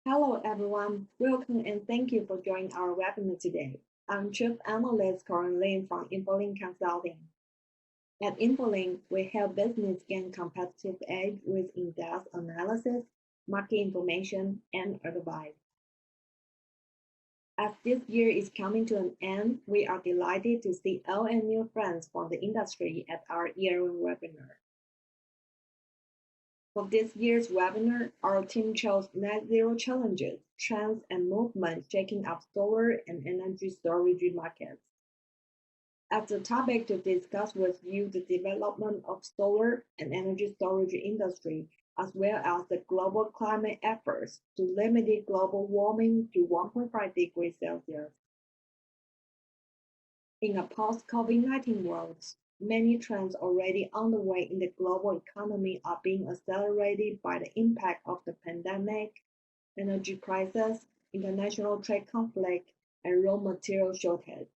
Hello, everyone. Welcome and thank you for joining our webinar today. I'm Chief Analyst Corinne Lin from InfoLink Consulting. At InfoLink, we help business gain competitive edge with in-depth analysis, market information, and advice. As this year is coming to an end, we are delighted to see old and new friends from the industry at our year-end webinar. For this year's webinar, our team chose net zero challenges, trends, and movements shaking up solar and energy storage markets. As the topic to discuss with you the development of solar and energy storage industry, as well as the global climate efforts to limit global warming to 1.5 degrees Celsius. In a post-COVID-19 world, many trends already underway in the global economy are being accelerated by the impact of the pandemic, energy crisis, international trade conflict, and raw material shortage.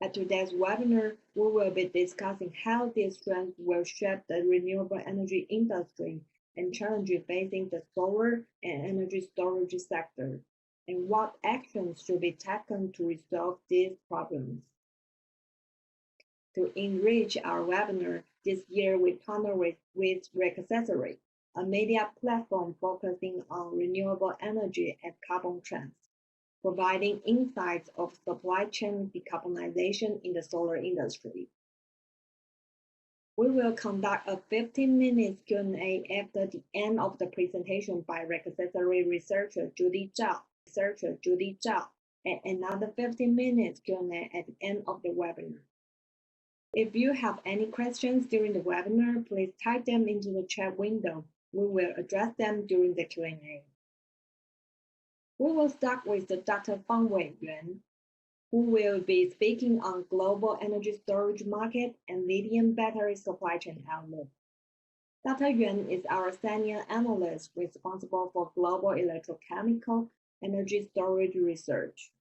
At today's webinar, we will be discussing how these trends will shape the renewable energy industry and challenges facing the solar and energy storage sector, and what actions should be taken to resolve these problems. To enrich our webinar, this year we partner with Reccessary, a media platform focusing on renewable energy and carbon trends, providing insights of supply chain decarbonization in the solar industry. We will conduct a 15-minute Q&A after the end of the presentation by Reccessary researcher Judy Zhao, and another 15 minutes Q&A at the end of the webinar. If you have any questions during the webinar, please type them into the chat window. We will address them during the Q&A. We will start with Dr. Fangwei Yuan, who will be speaking on global energy storage market and lithium battery supply chain outlook. Dr. Yuan is our senior analyst responsible for global electrochemical energy storage research.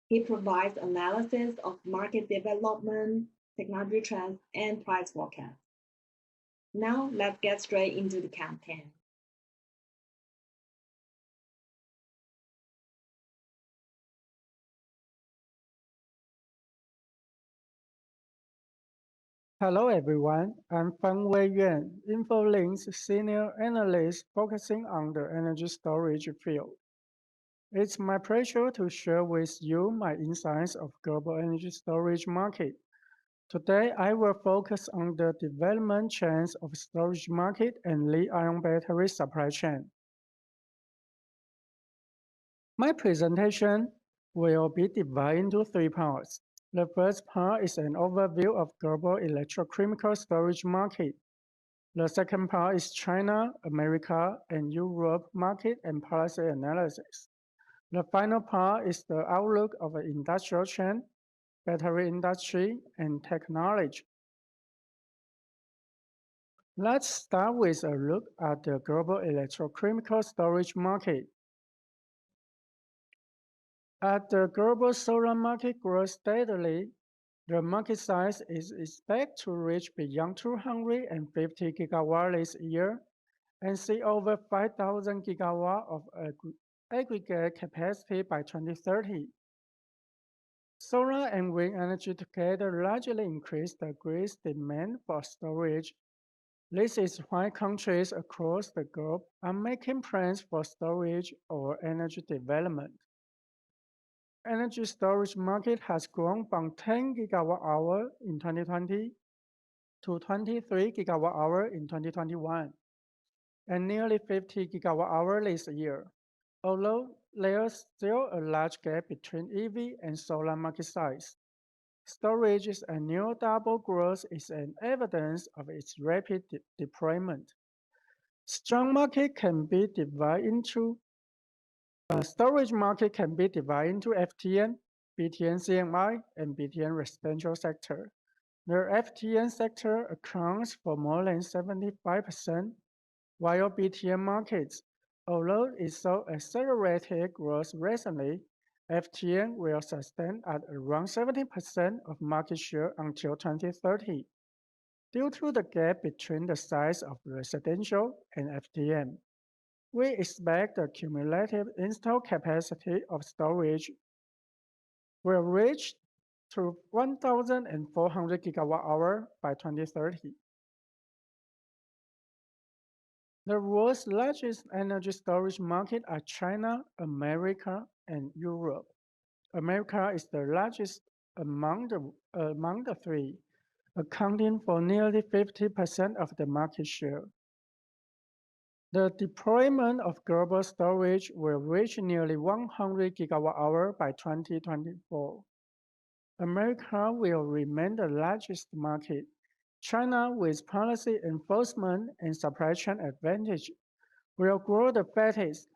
He provides analysis of market development, technology trends, and price forecasts. Now, let's get straight into the content. Hello everyone, I'm Fangwei Yuan, InfoLink's senior analyst focusing on the energy storage field. It's my pleasure to share with you my insights of global energy storage market. Today, I will focus on the development trends of storage market and lithium battery supply chain. My presentation will be divided into 3 parts. The first part is an overview of global electrochemical storage market. The second part is China, America, and Europe market and policy analysis. The final part is the outlook of the industrial chain, battery industry, and technology. Let's start with a look at the global electrochemical storage market. As the global solar market grows steadily, the market size is expected to reach beyond 250 gigawatts this year and see over 5,000 gigawatts of aggregate capacity by 2030. Solar and wind energy together largely increase the grid's demand for storage. This is why countries across the globe are making plans for storage or energy development. Energy storage market has grown from 10 gigawatt-hour in 2020 to 23 gigawatt-hour in 2021, and nearly 50 gigawatt-hour this year. Although there's still a large gap between EV and solar market size, storage's annual double growth is an evidence of its rapid deployment. Strong market can be divided into storage market can be divided into FTN, BTN CMI, and BTN residential sector. The FTN sector accounts for more than 75%, while BTN markets, although it saw accelerated growth recently, FTN will sustain at around 70% of market share until 2030, due to the gap between the size of residential and FTN. we expect the cumulative installed capacity of storage will reach to 1,400 gigawatt-hour by 2030. The world's largest energy storage market are China, America, and Europe. America is the largest among the three, accounting for nearly 50% of the market share. The deployment of global storage will reach nearly 100 gigawatt-hour by 2024. America will remain the largest market. China, with policy enforcement and supply chain advantage, will grow the fastest,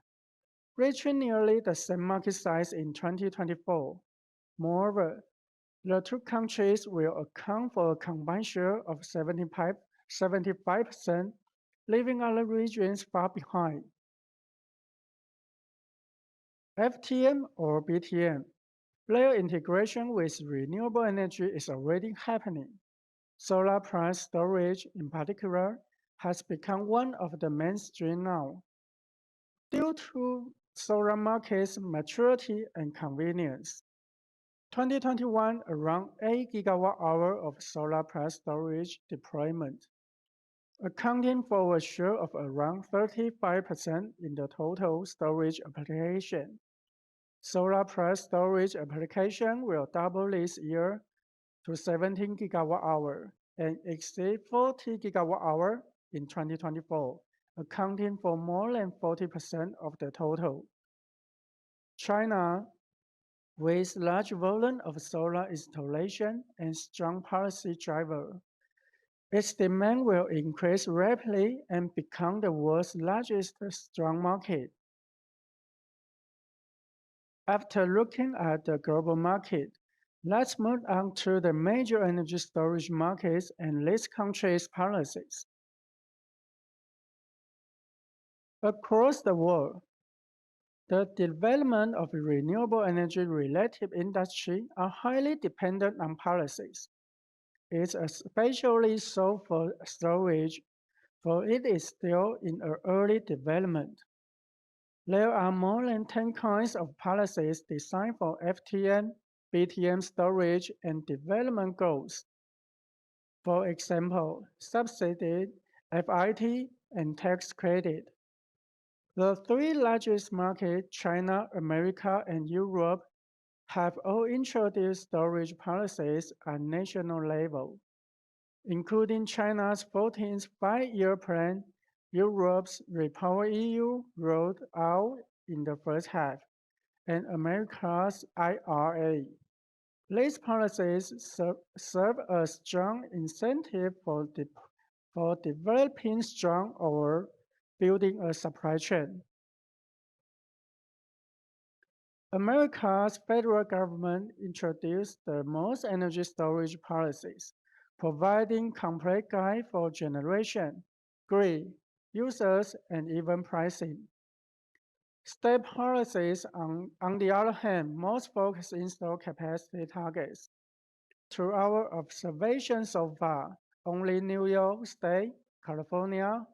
reaching nearly the same market size in 2024. Moreover, the two countries will account for a combined share of 75%, leaving other regions far behind. FTM or BTM, layer integration with renewable energy is already happening. Solar plus storage, in particular, has become one of the mainstream now. Due to solar market's maturity and convenience, 2021 around 8 gigawatt-hour of solar plus storage deployment, accounting for a share of around 35% in the total storage application. Solar plus storage application will double this year to 17 gigawatt-hour and exceed 40 gigawatt-hour in 2024, accounting for more than 40% of the total. China, with large volume of solar installation and strong policy driver, its demand will increase rapidly and become the world's largest strong market. After looking at the global market, let's move on to the major energy storage markets and these countries' policies. Across the world, the development of renewable energy-related industry are highly dependent on policies. It's especially so for storage, for it is still in an early development. There are more than 10 kinds of policies designed for FTM, BTM storage, and development goals. For example, subsidy, FIT, and tax credit. The three largest markets, China, America, and Europe, have all introduced storage policies at national level, including China's 14th five-year plan, Europe's REPowerEU rolled out in the first half, and America's IRA. These policies serve a strong incentive for developing strong or building a supply chain. America's federal government introduced the most energy storage policies, providing complete guide for generation, grid, users, and even pricing. State policies, on the other hand, most focus install capacity targets. Through our observation so far, only New York State, California,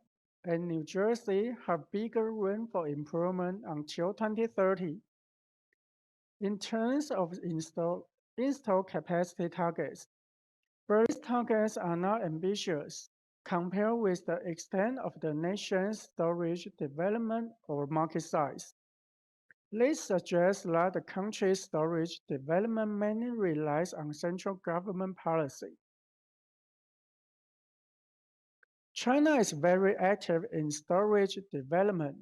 and New Jersey have bigger room for improvement until 2030. In terms of install capacity targets, these targets are not ambitious compared with the extent of the nation's storage development or market size. This suggests that the country's storage development mainly relies on central government policy. China is very active in storage development,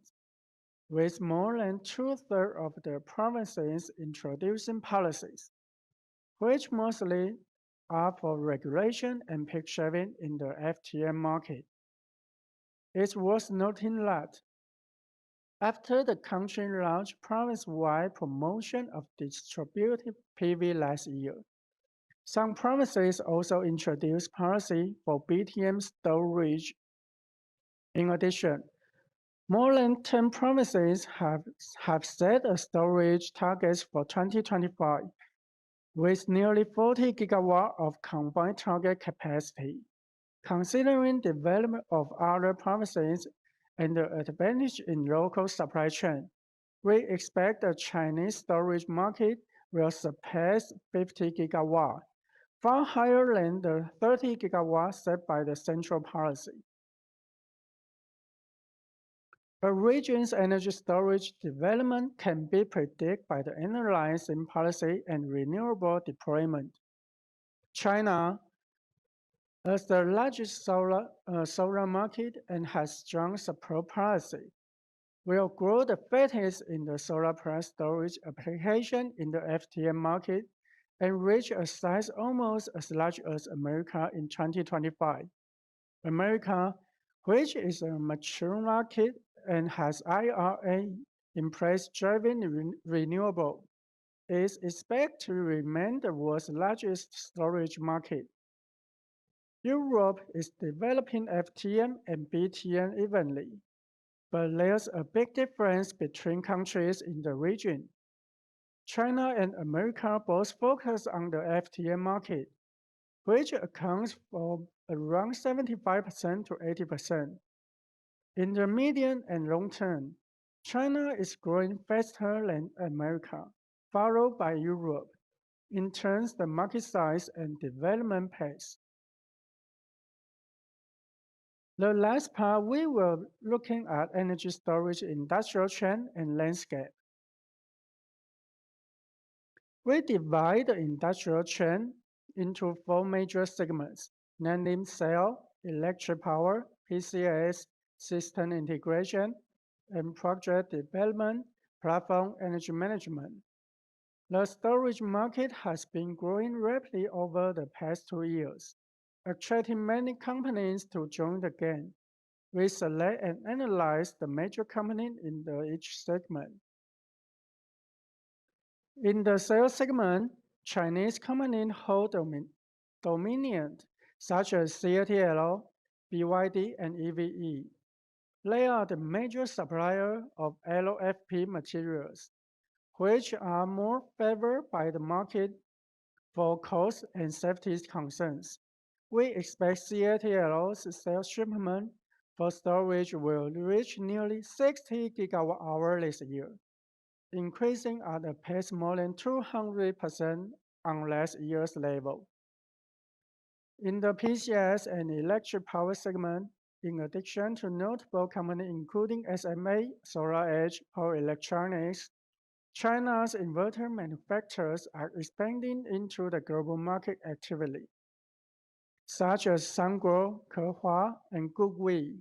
with more than two-thirds of the provinces introducing policies, which mostly are for regulation and peak shaving in the FTM market. It's worth noting that after the country launched province-wide promotion of distributed PV last year, some provinces also introduced policy for BTM storage. In addition, more than 10 provinces have set a storage targets for 2025, with nearly 40 gigawatt of combined target capacity. Considering development of other provinces and the advantage in local supply chain. We expect the Chinese storage market will surpass 50 gigawatts, far higher than the 30 gigawatts set by the central policy. A region's energy storage development can be predicted by the analyzing policy and renewable deployment. China, as the largest solar market and has strong support policy, will grow the fastest in the solar plus storage application in the FTM market and reach a size almost as large as America in 2025. America, which is a mature market and has IRA in place driving renewable, is expected to remain the world's largest storage market. Europe is developing FTM and BTM evenly, but there's a big difference between countries in the region. China and America both focus on the FTM market, which accounts for around 75% to 80%. In the medium and long term, China is growing faster than America, followed by Europe, in terms of the market size and development pace. The last part, we will looking at energy storage industrial trend and landscape. We divide the industrial chain into 4 major segments, namely cell, electric power, PCS, system integration, and project development, platform energy management. The storage market has been growing rapidly over the past 2 years, attracting many companies to join the game. We select and analyze the major companies in each segment. In the cell segment, Chinese companies hold dominion, such as CATL, BYD, and EVE. They are the major supplier of LFP materials, which are more favored by the market for cost and safety concerns. We expect CATL's sales shipment for storage will reach nearly 60 gigawatt-hours this year, increasing at a pace more than 200% on last year's level. In the PCS and electric power segment, in addition to notable companies including SMA, SolarEdge, Power Electronics, China's inverter manufacturers are expanding into the global market actively, such as Sungrow, Kehua, and Goodwill.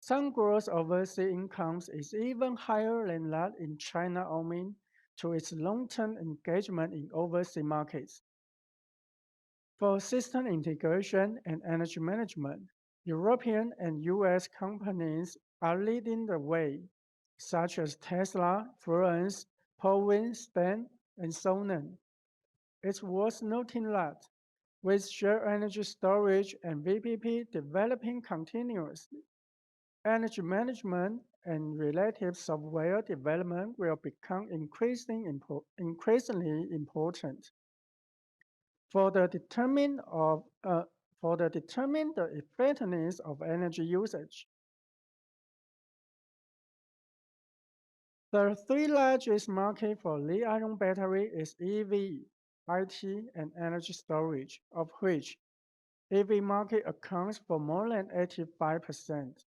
Sungrow's overseas incomes is even higher than that in China owing to its long-term engagement in overseas markets. For system integration and energy management, European and US companies are leading the way, such as Tesla, Fluence, Powin, Stan, and Sonnen. It's worth noting that, with shared energy storage and VPP developing continuously, energy management and related software development will become increasingly important. For the determine the effectiveness of energy usage. The 3 largest markets for lithium-ion battery is EV, IT, and energy storage, of which EV market accounts for more than 85%.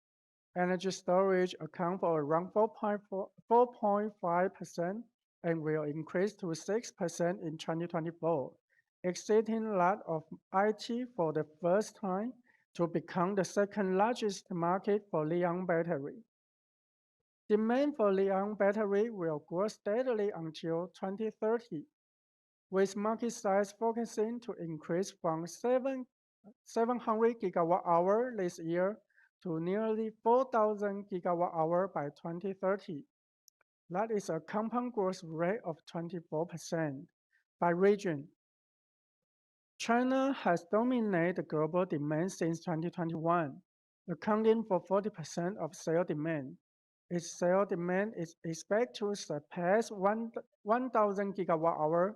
Energy storage accounts for around 4.5% and will increase to 6% in 2024, exceeding that of IT for the first time to become the second largest market for lithium battery. Demand for lithium battery will grow steadily until 2030, with market size focusing to increase from 700 gigawatt-hours this year to nearly 4,000 gigawatt-hours by 2030. That is a compound growth rate of 24%. By region, China has dominated the global demand since 2021, accounting for 40% of cell demand. Its cell demand is expected to surpass 1,000 gigawatt-hours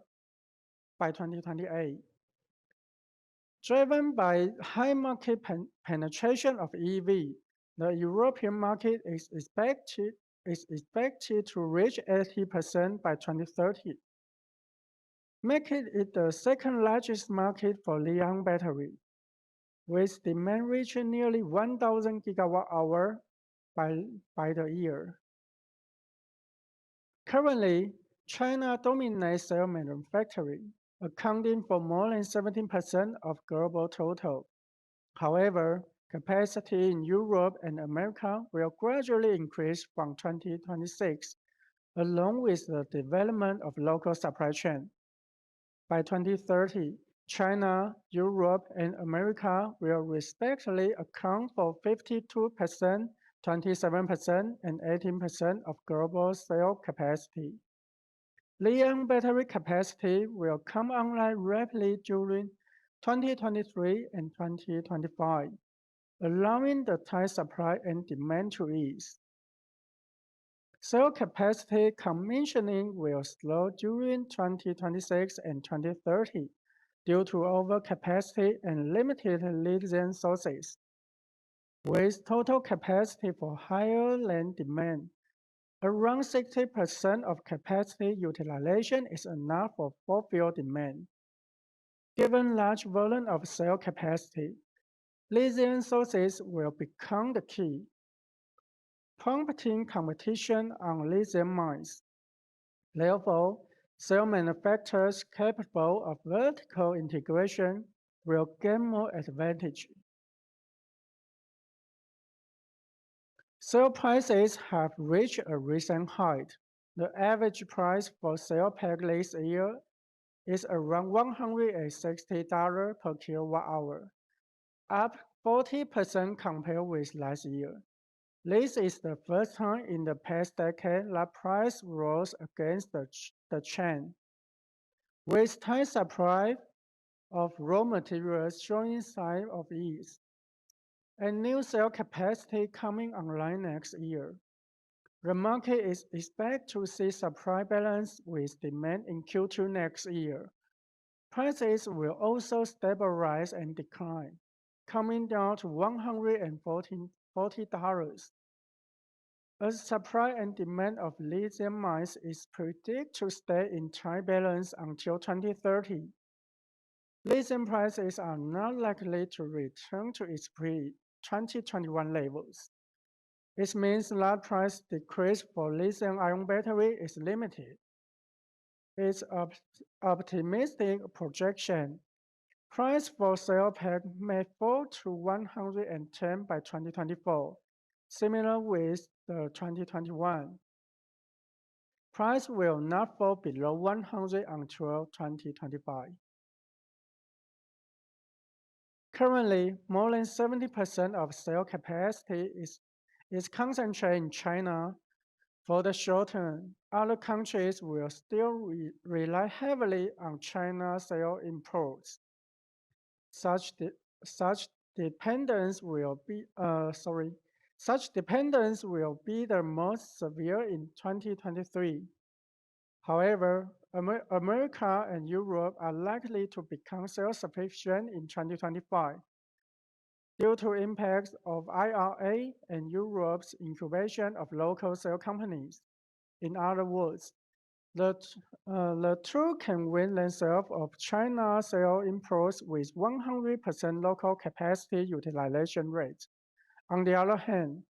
by 2028. Driven by high market penetration of EV, The European market is expected to reach 80% by 2030, making it the second largest market for lithium battery, with demand reaching nearly 1,000 gigawatt-hour by the year. Currently, China dominates cell manufacturing, accounting for more than 17% of global total. However, capacity in Europe and America will gradually increase from 2026, along with the development of local supply chain. By 2030, China, Europe, and America will respectively account for 52%, 27%, and 18% of global cell capacity. Lithium battery capacity will come online rapidly during 2023 and 2025, allowing the tight supply and demand to ease. Cell capacity commissioning will slow during 2026 and 2030 due to overcapacity and limited lithium sources. With total capacity for higher than demand, around 60% of capacity utilization is enough for fulfill demand. Given large volume of cell capacity, lithium sources will become the key, prompting competition on lithium mines. Therefore, cell manufacturers capable of vertical integration will gain more advantage. Cell prices have reached a recent height. The average price for cell pack this year is around $160 per kilowatt-hour, up 40% compared with last year. This is the first time in the past decade that price rose against the trend. With tight supply of raw materials showing signs of ease, and new cell capacity coming online next year, the market is expected to see supply balance with demand in Q2 next year. Prices will also stabilize and decline, coming down to $140. As supply and demand of lithium mines is predicted to stay in tight balance until 2030, lithium prices are not likely to return to its pre-2021 levels. This means that price decrease for lithium-ion battery is limited. Its optimistic projection, price for cell pack may fall to 110 by 2024, similar with the 2021. Price will not fall below 100 until 2025. Currently, more than 70% of cell capacity is concentrated in China. For the short term, other countries will still rely heavily on China's cell imports. Such dependence will be the most severe in 2023. However, America and Europe are likely to become self-sufficient in 2025 due to impacts of IRA and Europe's incubation of local cell companies. In other words, the two can win themselves of China cell imports with 100% local capacity utilization rate. On the other hand,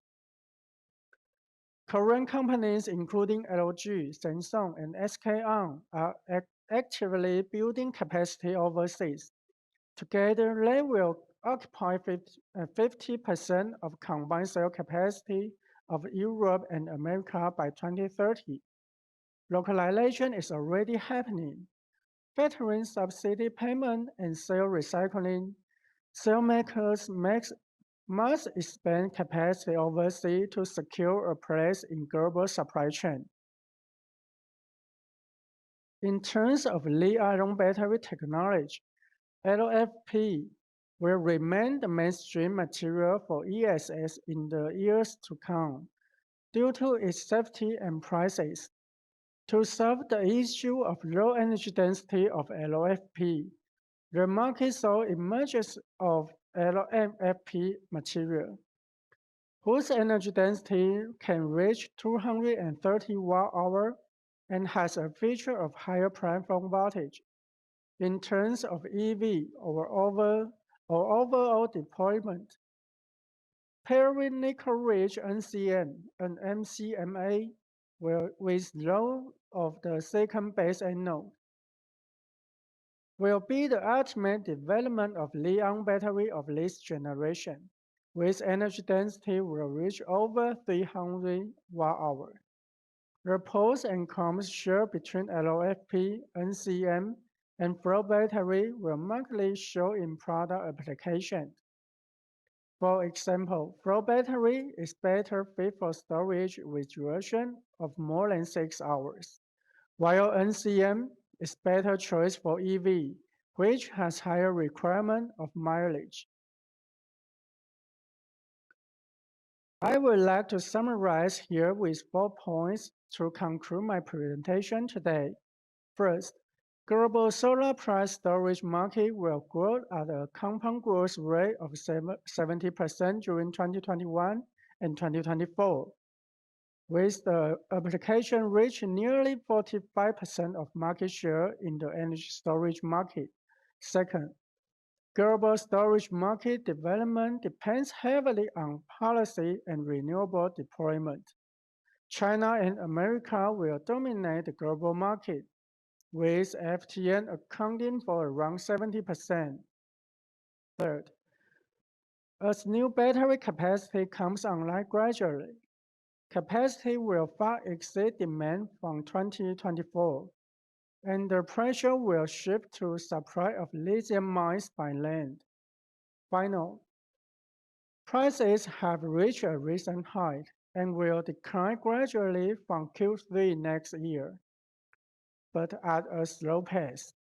Korean companies including LG, Samsung, and SK On are actively building capacity overseas. Together, they will occupy 50% of combined cell capacity of Europe and America by 2030. Localization is already happening. Factoring subsidy payment and cell recycling, cell makers must expand capacity overseas to secure a place in global supply chain. In terms of lithium battery technology, LFP will remain the mainstream material for ESS in the years to come due to its safety and prices. To solve the issue of low energy density of LFP, the market saw emergence of LFP material. whose energy density can reach 230 watt-hour and has a feature of higher platform voltage. In terms of EV or overall deployment, pair with nickel-rich NCM and MCMA with low of the second base anode will be the ultimate development of lithium battery of this generation, with energy density will reach over 300 watt-hour. The pros and cons shared between LFP, NCM, and flow battery will markedly show in product application. For example, flow battery is better fit for storage with duration of more than 6 hours, while NCM is better choice for EV, which has higher requirement of mileage. I would like to summarize here with 4 points to conclude my presentation today. First, global solar plus storage market will grow at a compound growth rate of 70% during 2021 and 2024, with the application reaching nearly 45% of market share in the energy storage market. Second, global storage market development depends heavily on policy and renewable deployment. China and America will dominate the global market, with FTN accounting for around 70%. Third, as new battery capacity comes online gradually, capacity will far exceed demand from 2024, and the pressure will shift to supply of lithium mines by land. Finally, prices have reached a recent height and will decline gradually from Q3 next year, but at a slow pace.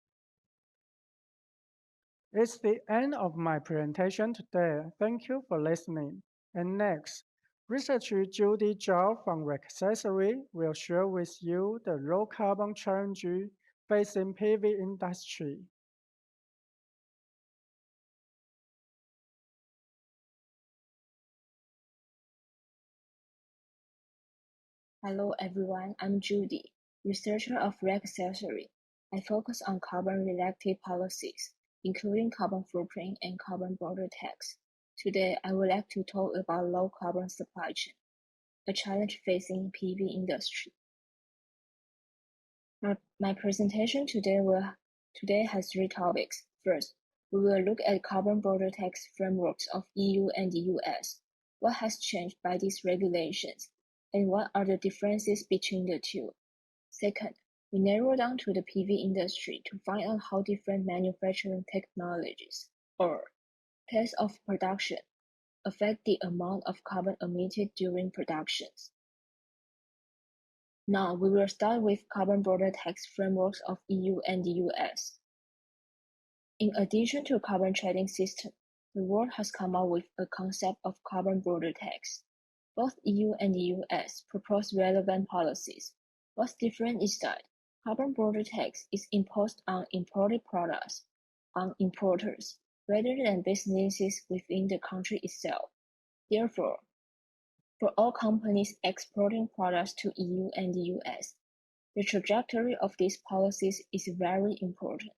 It's the end of my presentation today. Thank you for listening. And next, researcher Judy Zhao from Reccessary will share with you the low carbon challenge facing PV industry. Hello everyone, I'm Judy, researcher of Reccessary. I focus on carbon-related policies, including carbon footprint and carbon border tax. Today, I would like to talk about low carbon supply chain, a challenge facing PV industry. My presentation today has 3 topics. First, we will look at carbon border tax frameworks of EU and the US. What has changed by these regulations? And what are the differences between the two? Second, we narrow down to the PV industry to find out how different manufacturing technologies, or pace of production, affect the amount of carbon emitted during productions. Now, we will start with carbon border tax frameworks of EU and the US. In addition to carbon trading system, the world has come up with a concept of carbon border tax. Both EU and the US propose relevant policies. What's different is that carbon border tax is imposed on imported products, on importers, rather than businesses within the country itself. Therefore, for all companies exporting products to EU and the US, the trajectory of these policies is very important.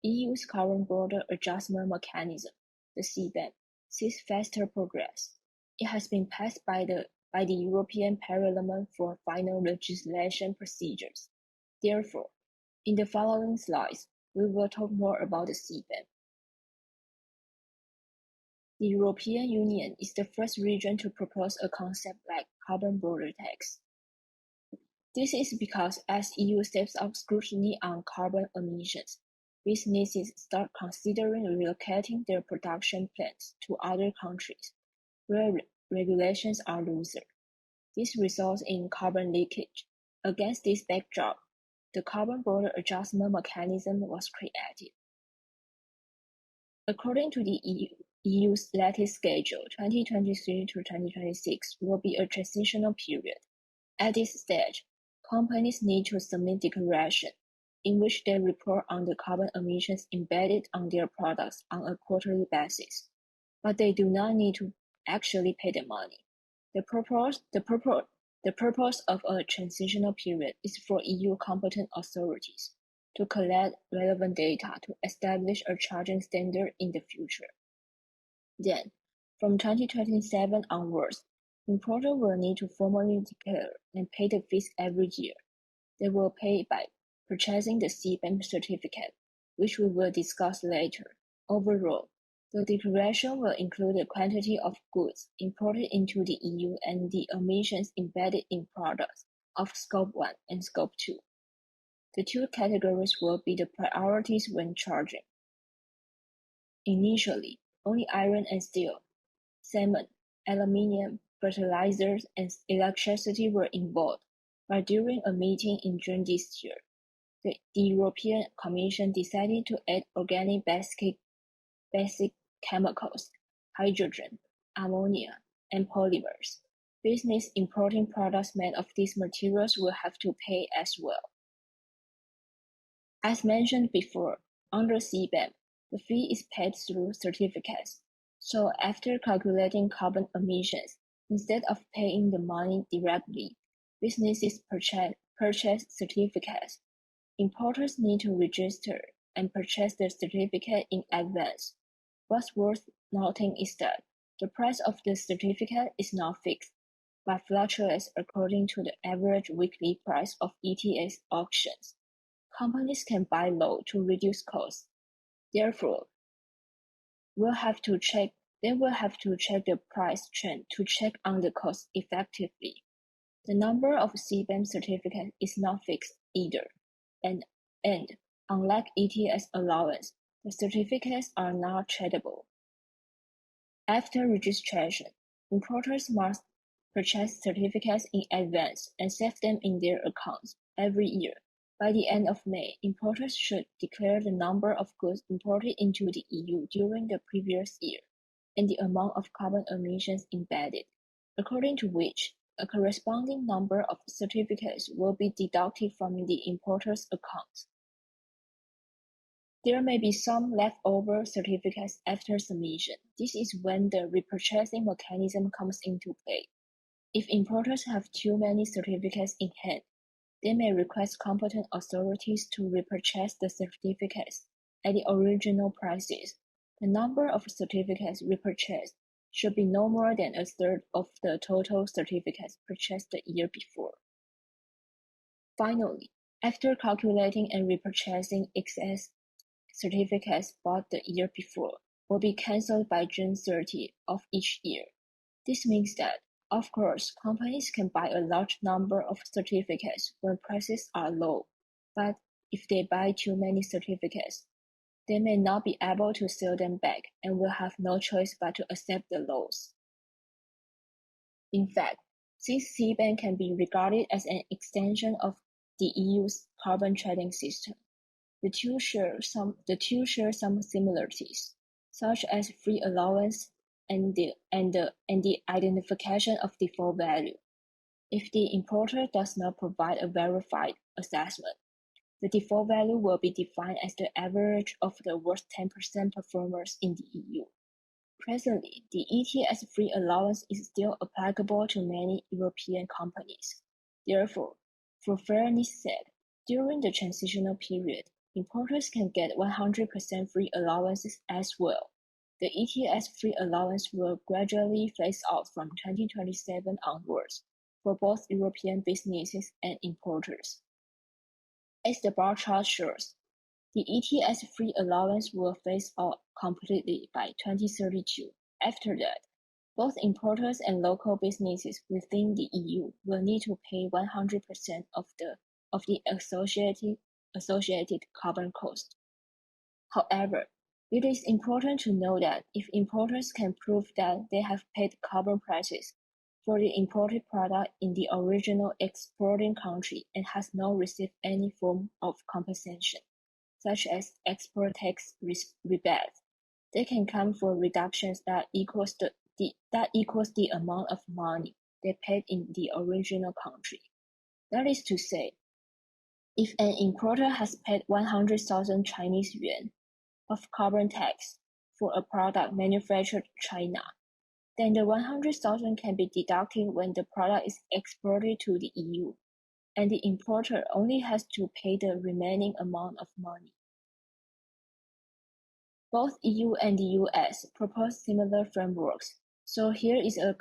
EU's carbon border adjustment mechanism, the CBAM, sees faster progress. It has been passed by the European Parliament for final legislation procedures. Therefore, in the following slides, we will talk more about the CBAM. The European Union is the first region to propose a concept like carbon border tax. This is because as EU steps up scrutiny on carbon emissions, businesses start considering relocating their production plants to other countries where regulations are looser. This results in carbon leakage. Against this backdrop, the carbon border adjustment mechanism was created. According to the EU's latest schedule, 2023 to 2026 will be a transitional period. At this stage, companies need to submit declaration in which they report on the carbon emissions embedded on their products on a quarterly basis, but they do not need to actually pay the money. The purpose of a transitional period is for EU competent authorities to collect relevant data to establish a charging standard in the future. Then, from 2027 onwards, importers will need to formally declare and pay the fees every year. They will pay by purchasing the CBAM certificate, which we will discuss later. Overall, the declaration will include the quantity of goods imported into the EU and the emissions embedded in products of Scope 1 and Scope 2. The two categories will be the priorities when charging. Initially, only iron and steel, cement, aluminium, fertilizers, and electricity were involved, but during a meeting in June this year, the European Commission decided to add organic basic chemicals, hydrogen, ammonia, and polymers. Business importing products made of these materials will have to pay as well. As mentioned before, under CBAM, the fee is paid through certificates. So after calculating carbon emissions, instead of paying the money directly, businesses purchase certificates. Importers need to register and purchase the certificate in advance. What's worth noting is that the price of the certificate is not fixed, but fluctuates according to the average weekly price of ETS auctions. Companies can buy low to reduce costs. Therefore, they will have to check the price trend to check on the cost effectively. The number of CBAM certificates is not fixed either, and unlike ETS allowance, the certificates are not tradable. After registration, importers must purchase certificates in advance and save them in their accounts every year. By the end of May, importers should declare the number of goods imported into the EU during the previous year and the amount of carbon emissions embedded, according to which a corresponding number of certificates will be deducted from the importer's accounts. There may be some leftover certificates after submission. This is when the repurchasing mechanism comes into play. If importers have too many certificates in hand, they may request competent authorities to repurchase the certificates at the original prices. The number of certificates repurchased should be no more than a third of the total certificates purchased the year before. Finally, after calculating and repurchasing excess certificates bought the year before will be cancelled by June 30 of each year. This means that, of course, companies can buy a large number of certificates when prices are low, but if they buy too many certificates, they may not be able to sell them back and will have no choice but to accept the loss. In fact, since CBAM can be regarded as an extension of the EU's carbon trading system, the two share some similarities, such as free allowance and the identification of default value. If the importer does not provide a verified assessment, the default value will be defined as the average of the worst 10% performers in the EU. Presently, the ETS free allowance is still applicable to many European companies. Therefore, for fairness sake, during the transitional period, importers can get 100% free allowances as well. The ETS free allowance will gradually phase out from 2027 onwards for both European businesses and importers. As the bar chart shows, the ETS free allowance will phase out completely by 2032. After that, both importers and local businesses within the EU will need to pay 100% of the associated carbon cost. However, it is important to know that if importers can prove that they have paid carbon prices for the imported product in the original exporting country and has not received any form of compensation, such as export tax rebates, they can come for reductions that equals the amount of money they paid in the original country. That is to say, if an importer has paid 100,000 Chinese yuan of carbon tax for a product manufactured in China, Then the 100,000 can be deducted when the product is exported to the EU, and the importer only has to pay the remaining amount of money. Both EU and the US propose similar frameworks, so here is a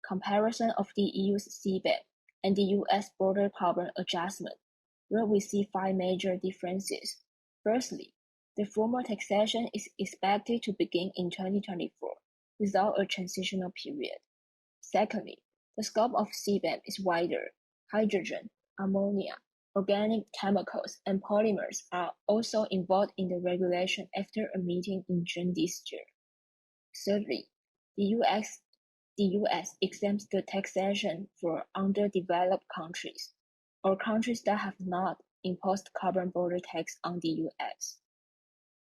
comparison of the EU's CBAM and the US border carbon adjustment, where we see 5 major differences. Firstly, the formal taxation is expected to begin in 2024 without a transitional period. Secondly, the scope of CBAM is wider. Hydrogen, ammonia, organic chemicals, and polymers are also involved in the regulation after a meeting in June this year. Thirdly, the US exempts the taxation for underdeveloped countries, or countries that have not imposed carbon border tax on the US.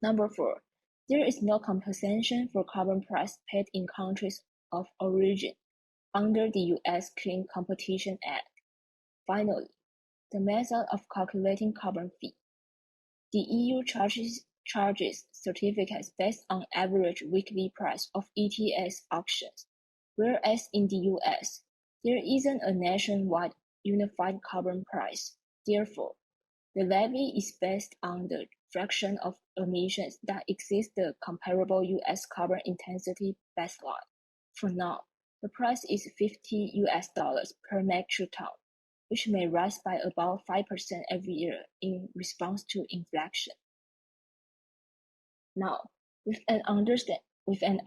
Number 4, there is no compensation for carbon price paid in countries of origin under the US Clean Competition Act. Finally, the method of calculating carbon fee. The EU charges certificates based on average weekly price of ETS auctions, whereas in the US, there isn't a nationwide unified carbon price. Therefore, the levy is based on the fraction of emissions that exceeds the comparable US carbon intensity baseline. For now, the price is $50 per metric ton, which may rise by about 5% every year in response to inflation. Now, with an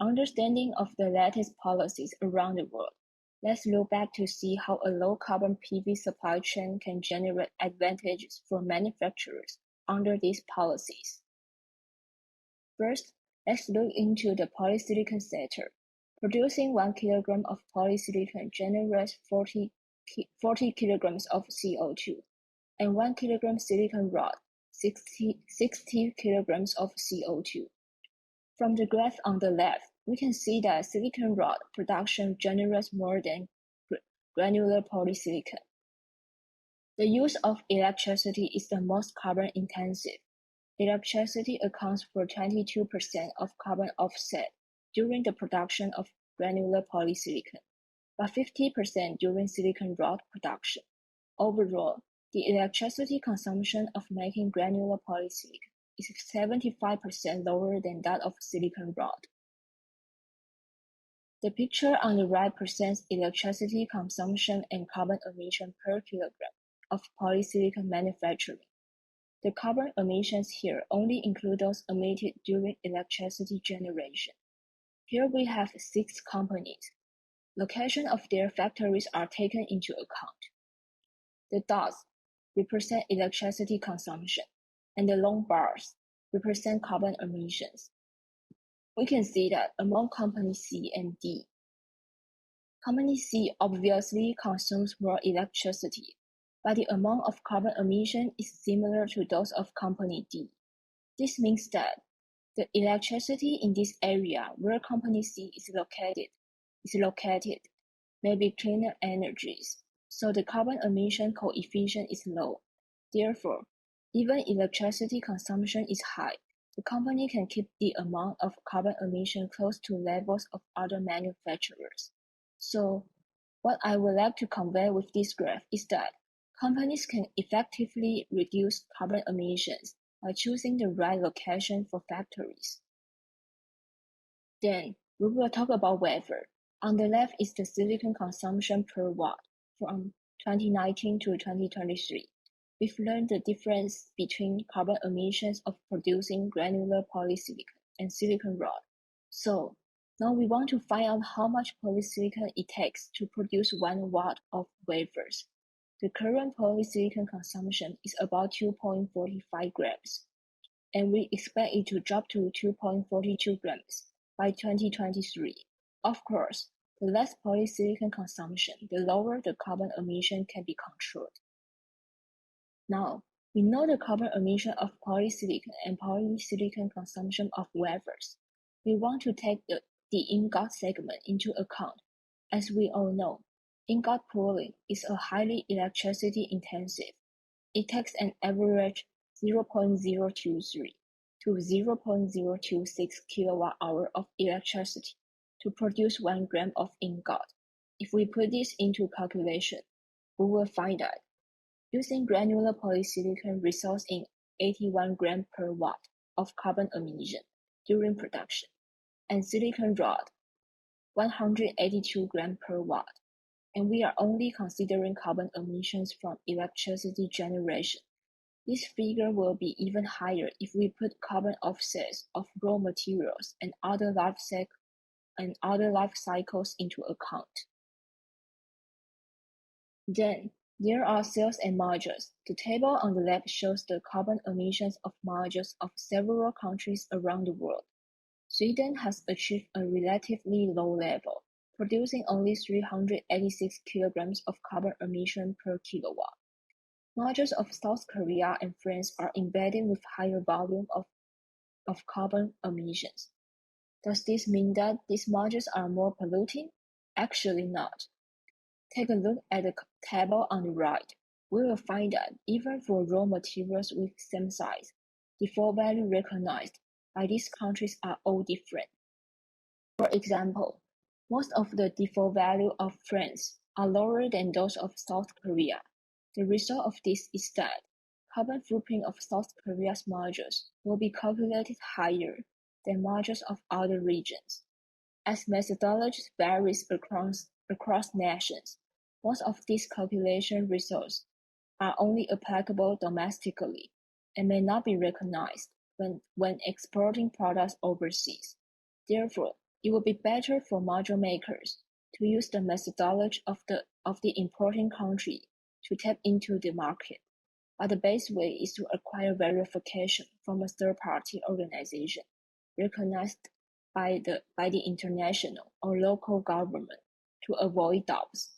understanding of the latest policies around the world, let's look back to see how a low-carbon PV supply chain can generate advantages for manufacturers under these policies. First, let's look into the polysilicon sector. Producing 1 kilogram of polysilicon generates 40 kilograms of CO2, and 1 kilogram silicon rod, 60 kilograms of CO2. From the graph on the left, we can see that silicon rod production generates more than granular polysilicon. The use of electricity is the most carbon intensive. Electricity accounts for 22% of carbon offset during the production of granular polysilicon, but 50% during silicon rod production. Overall, the electricity consumption of making granular polysilicon is 75% lower than that of silicon rod. The picture on the right presents electricity consumption and carbon emission per kilogram of polysilicon manufacturing. The carbon emissions here only include those emitted during electricity generation. Here we have 6 companies. Location of their factories are taken into account. The dots represent electricity consumption, and the long bars represent carbon emissions. We can see that among Company C and D, Company C obviously consumes more electricity, but the amount of carbon emission is similar to those of Company D. This means that the electricity in this area where Company C is located may be cleaner energies, so the carbon emission coefficient is low. Therefore, even electricity consumption is high, the company can keep the amount of carbon emission close to levels of other manufacturers. So, what I would like to convey with this graph is that companies can effectively reduce carbon emissions by choosing the right location for factories. Then, we will talk about wafer. On the left is the silicon consumption per watt from 2019 to 2023. We've learned the difference between carbon emissions of producing granular polysilicon and silicon rod. So, now we want to find out how much polysilicon it takes to produce 1 watt of wafers. The current polysilicon consumption is about 2.45 grams, and we expect it to drop to 2.42 grams by 2023. Of course, the less polysilicon consumption, the lower the carbon emission can be controlled. Now, we know the carbon emission of polysilicon and polysilicon consumption of wafers. We want to take the ingot segment into account. As we all know, ingot pooling is a highly electricity intensive. It takes an average 0.023 to 0.026 kilowatt-hour of electricity to produce 1 gram of ingot. If we put this into calculation, we will find that using granular polysilicon results in 81 gram per watt of carbon emission during production, and silicon rod 182 gram per watt, and we are only considering carbon emissions from electricity generation. This figure will be even higher if we put carbon offsets of raw materials and other life cycles into account. Then, there are cells and modules. The table on the left shows the carbon emissions of modules of several countries around the world. Sweden has achieved a relatively low level, producing only 386 kilograms of carbon emission per kilowatt. Modules of South Korea and France are embedded with higher volume of carbon emissions. Does this mean that these modules are more polluting? Actually not. Take a look at the table on the right. We will find that even for raw materials with same size, default value recognized by these countries are all different. For example, most of the default value of France are lower than those of South Korea. The result of this is that carbon footprint of South Korea's modules will be calculated higher than modules of other regions. As methodologies varies across nations, most of these calculation results are only applicable domestically and may not be recognized when exporting products overseas. Therefore, it would be better for module makers to use the methodology of the importing country to tap into the market. But the best way is to acquire verification from a third-party organization recognized by the international or local government to avoid doubts.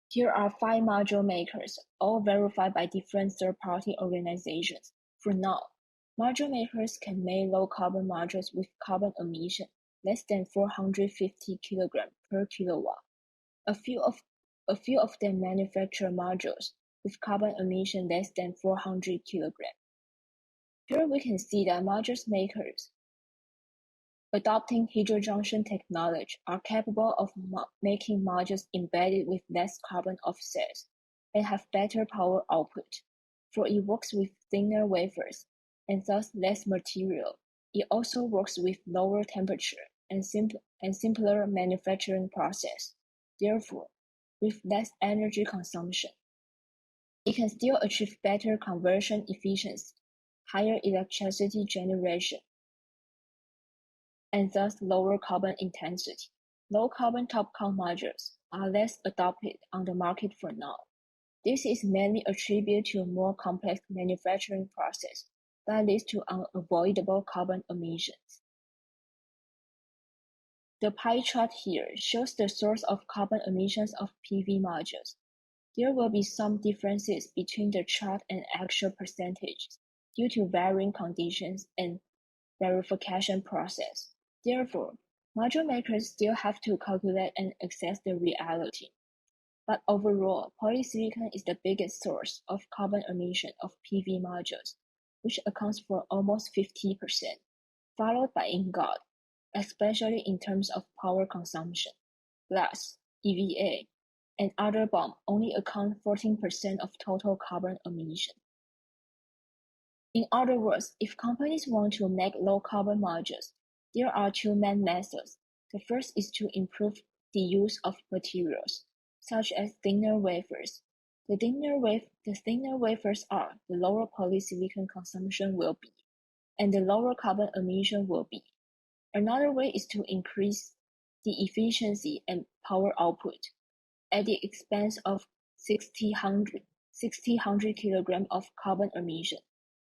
Here are 5 module makers, all verified by different third-party organizations. For now, module makers can make low-carbon modules with carbon emission less than 450 kg per kilowatt. A few of them manufacture modules with carbon emission less than 400 kg. Here we can see that modules makers adopting heterojunction technology are capable of making modules embedded with less carbon offsets and have better power output, for it works with thinner wafers and thus less material. It also works with lower temperature and simpler manufacturing process, therefore, with less energy consumption. It can still achieve better conversion efficiency, higher electricity generation, and thus lower carbon intensity. Low-carbon top-count modules are less adopted on the market for now. This is mainly attributed to a more complex manufacturing process that leads to unavoidable carbon emissions. The pie chart here shows the source of carbon emissions of PV modules. There will be some differences between the chart and actual percentages due to varying conditions and verification process. Therefore, module makers still have to calculate and assess the reality. But overall, polysilicon is the biggest source of carbon emission of PV modules, which accounts for almost 50%, followed by ingot, especially in terms of power consumption. Glass, EVA, and other BOM only account 14% of total carbon emission. In other words, if companies want to make low-carbon modules, there are 2 main methods. The first is to improve the use of materials, such as thinner wafers. The thinner wafers are, the lower polysilicon consumption will be, and the lower carbon emission will be. Another way is to increase the efficiency and power output at the expense of 600 kg of carbon emission.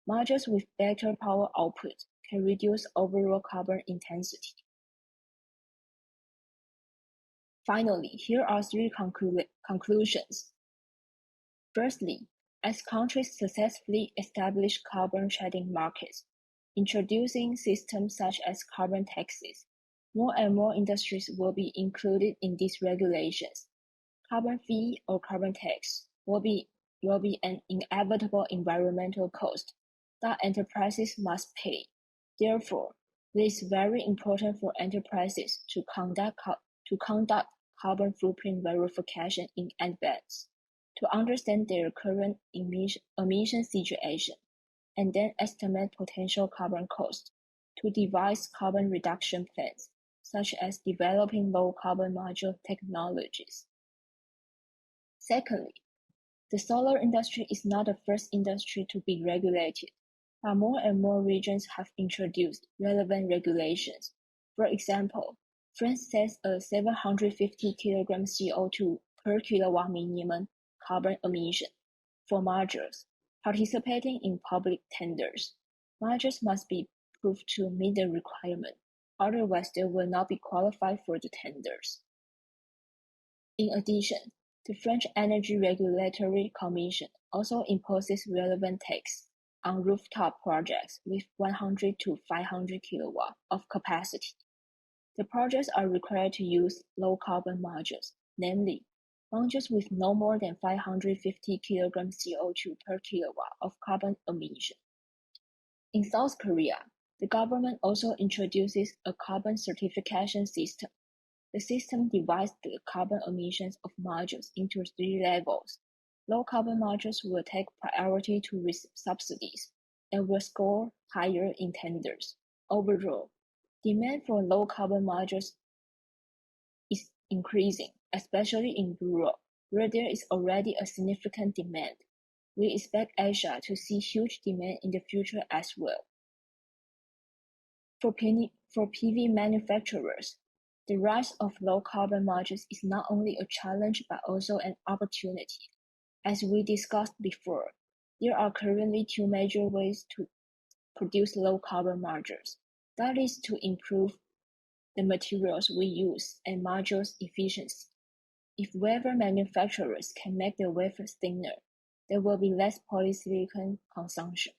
Modules with better power output can reduce overall carbon intensity. Finally, here are 3 conclusions. Firstly, as countries successfully establish carbon trading markets, introducing systems such as carbon taxes, more and more industries will be included in these regulations. Carbon fee or carbon tax will be an inevitable environmental cost that enterprises must pay. Therefore, This is very important for enterprises to conduct carbon footprint verification in advance, to understand their current emission situation, and then estimate potential carbon costs, to devise carbon reduction plans, such as developing low-carbon module technologies. Secondly, the solar industry is not the first industry to be regulated, but more and more regions have introduced relevant regulations. For example, France sets a 750 kg CO2 per kilowatt minimum carbon emission for modules participating in public tenders. Modules must be proved to meet the requirement, otherwise they will not be qualified for the tenders. In addition, the French Energy Regulatory Commission also imposes relevant tax on rooftop projects with 100 to 500 kilowatt of capacity. The projects are required to use low-carbon modules, namely, modules with no more than 550 kg CO2 per kilowatt of carbon emission. In South Korea, the government also introduces a carbon certification system. The system divides the carbon emissions of modules into 3 levels. Low-carbon modules will take priority to receive subsidies and will score higher in tenders. Overall, demand for low-carbon modules is increasing, especially in Europe, where there is already a significant demand. We expect Asia to see huge demand in the future as well. For PV manufacturers, the rise of low-carbon modules is not only a challenge but also an opportunity. As we discussed before, there are currently 2 major ways to produce low-carbon modules. That is to improve the materials we use and modules efficiency. If wafer manufacturers can make the wafers thinner, there will be less polysilicon consumption,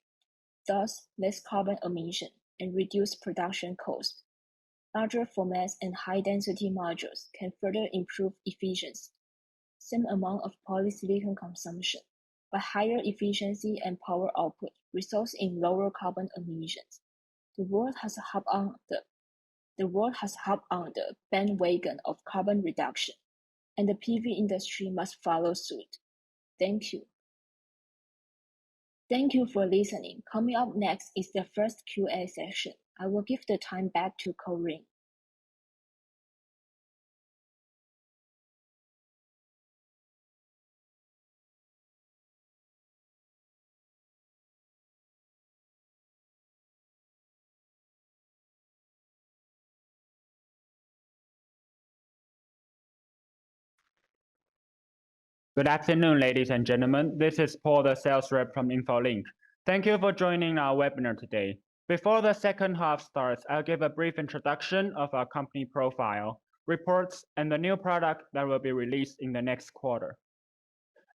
thus less carbon emission and reduced production costs. Larger formats and high-density modules can further improve efficiency, same amount of polysilicon consumption, but higher efficiency and power output results in lower carbon emissions. The world has hopped on the bandwagon of carbon reduction, and the PV industry must follow suit. Thank you. Thank you for listening. Coming up next is the first Q&A session. I will give the time back to Corinne. Good afternoon, ladies and gentlemen. This is Paul, the sales rep from InfoLink. Thank you for joining our webinar today. Before the second half starts, I'll give a brief introduction of our company profile, reports, and the new product that will be released in the next quarter.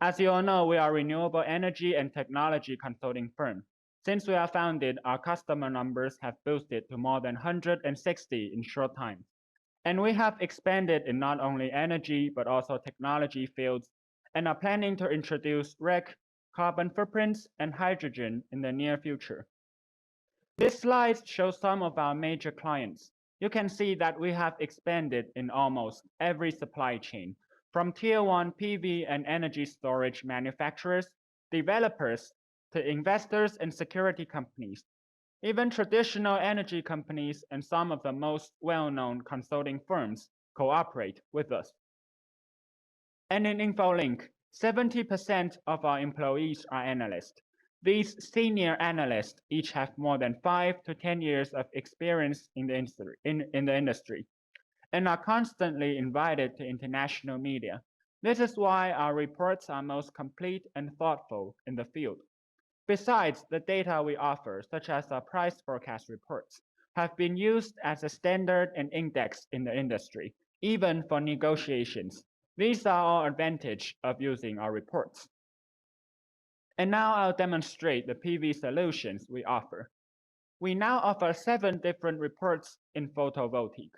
As you all know, we are a renewable energy and technology consulting firm. Since we are founded, our customer numbers have boosted to more than 160 in short time. And we have expanded in not only energy, but also technology fields, and are planning to introduce REC, carbon footprints, and hydrogen in the near future. This slide shows some of our major clients. You can see that we have expanded in almost every supply chain, from Tier 1 PV and energy storage manufacturers, developers, to investors and security companies. Even traditional energy companies and some of the most well-known consulting firms cooperate with us. And in InfoLink, 70% of our employees are analysts. These senior analysts each have more than 5 to 10 years of experience in the industry and are constantly invited to international media. This is why our reports are most complete and thoughtful in the field. Besides, the data we offer, such as our price forecast reports, have been used as a standard and index in the industry, even for negotiations. These are all advantages of using our reports. And now I'll demonstrate the PV solutions we offer. We now offer 7 different reports in photovoltaic.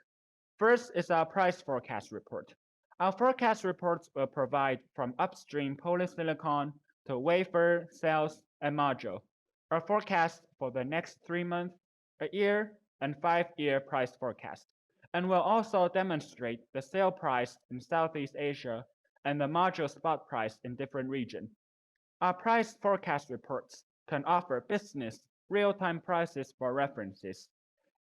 First is our price forecast report. Our forecast reports will provide from upstream polysilicon to wafer, cells, and module. Our forecast for the next 3 months, a year, and 5-year price forecast, and will also demonstrate the sale price in Southeast Asia and the module spot price in different regions. Our price forecast reports can offer business real-time prices for references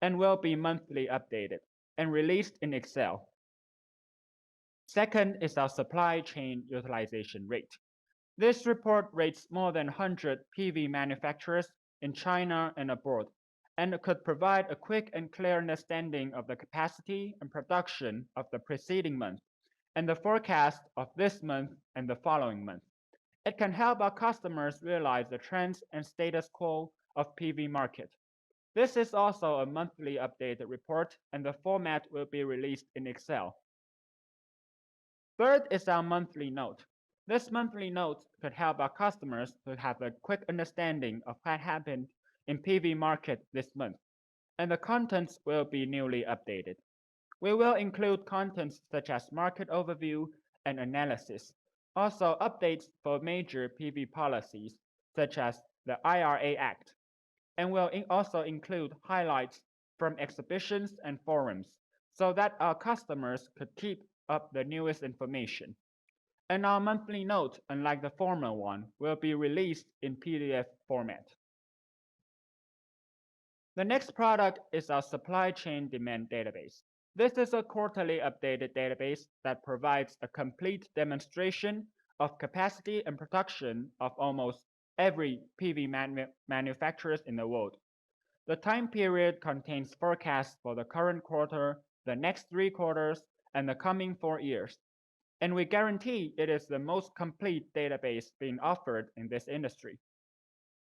and will be monthly updated and released in Excel. Second is our supply chain utilization rate. This report rates more than 100 PV manufacturers in China and abroad, and could provide a quick and clear understanding of the capacity and production of the preceding month and the forecast of this month and the following month. It can help our customers realize the trends and status quo of PV market. This is also a monthly updated report, and the format will be released in Excel. Third is our monthly note. This monthly note could help our customers to have a quick understanding of what happened in PV market this month, and the contents will be newly updated. We will include contents such as market overview and analysis, also updates for major PV policies such as the IRA Act, and will also include highlights from exhibitions and forums so that our customers could keep up the newest information. And our monthly note, unlike the former one, will be released in PDF format. The next product is our supply chain demand database. This is a quarterly updated database that provides a complete demonstration of capacity and production of almost every PV manufacturers in the world. The time period contains forecasts for the current quarter, the next 3 quarters, and the coming 4 years. And we guarantee it is the most complete database being offered in this industry.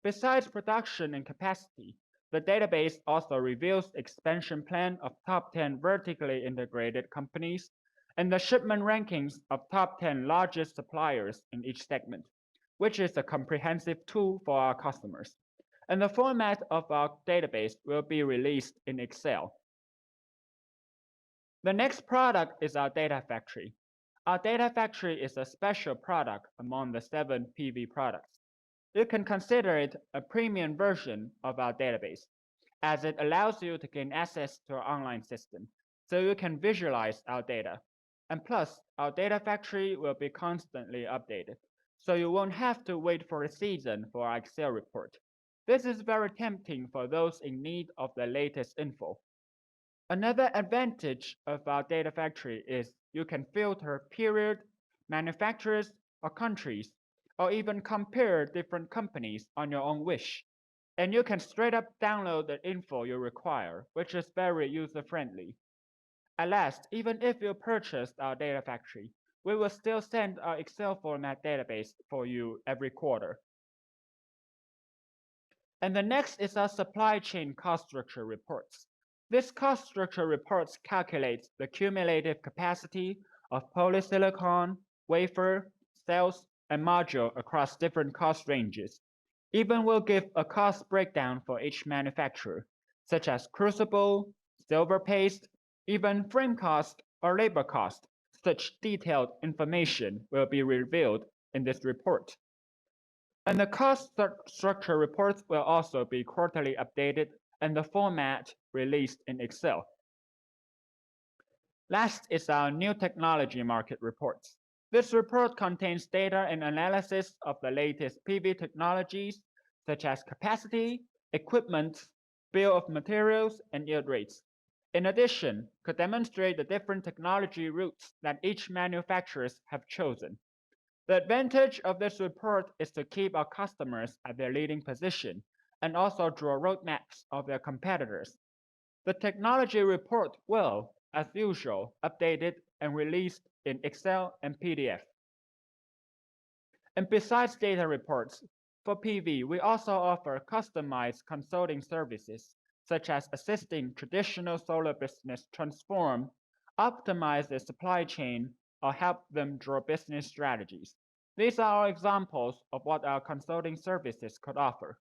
Besides production and capacity, the database also reveals expansion plan of top 10 vertically integrated companies and the shipment rankings of top 10 largest suppliers in each segment, which is a comprehensive tool for our customers. And the format of our database will be released in Excel. The next product is our data factory. Our data factory is a special product among the 7 PV products. You can consider it a premium version of our database, as it allows you to gain access to our online system, so you can visualize our data. And plus, our data factory will be constantly updated, so you won't have to wait for a season for our Excel report. This is very tempting for those in need of the latest info. Another advantage of our data factory is you can filter period, manufacturers, or countries, or even compare different companies on your own wish. And you can straight up download the info you require, which is very user-friendly. At last, even if you purchased our data factory, we will still send our Excel format database for you every quarter. And the next is our supply chain cost structure reports. This cost structure reports calculates the cumulative capacity of polysilicon, wafer, cells, and module across different cost ranges. Even will give a cost breakdown for each manufacturer, such as crucible, silver paste, even frame cost or labor cost. Such detailed information will be revealed in this report. And the cost structure reports will also be quarterly updated and the format released in Excel. Last is our new technology market reports. This report contains data and analysis of the latest PV technologies, such as capacity, equipment, bill of materials, and yield rates. In addition, could demonstrate the different technology routes that each manufacturers have chosen. The advantage of this report is to keep our customers at their leading position and also draw roadmaps of their competitors. The technology report will, as usual, updated and released in Excel and PDF. And besides data reports, for PV, we also offer customized consulting services, such as assisting traditional solar business transform, optimize their supply chain, or help them draw business strategies. These are examples of what our consulting services could offer.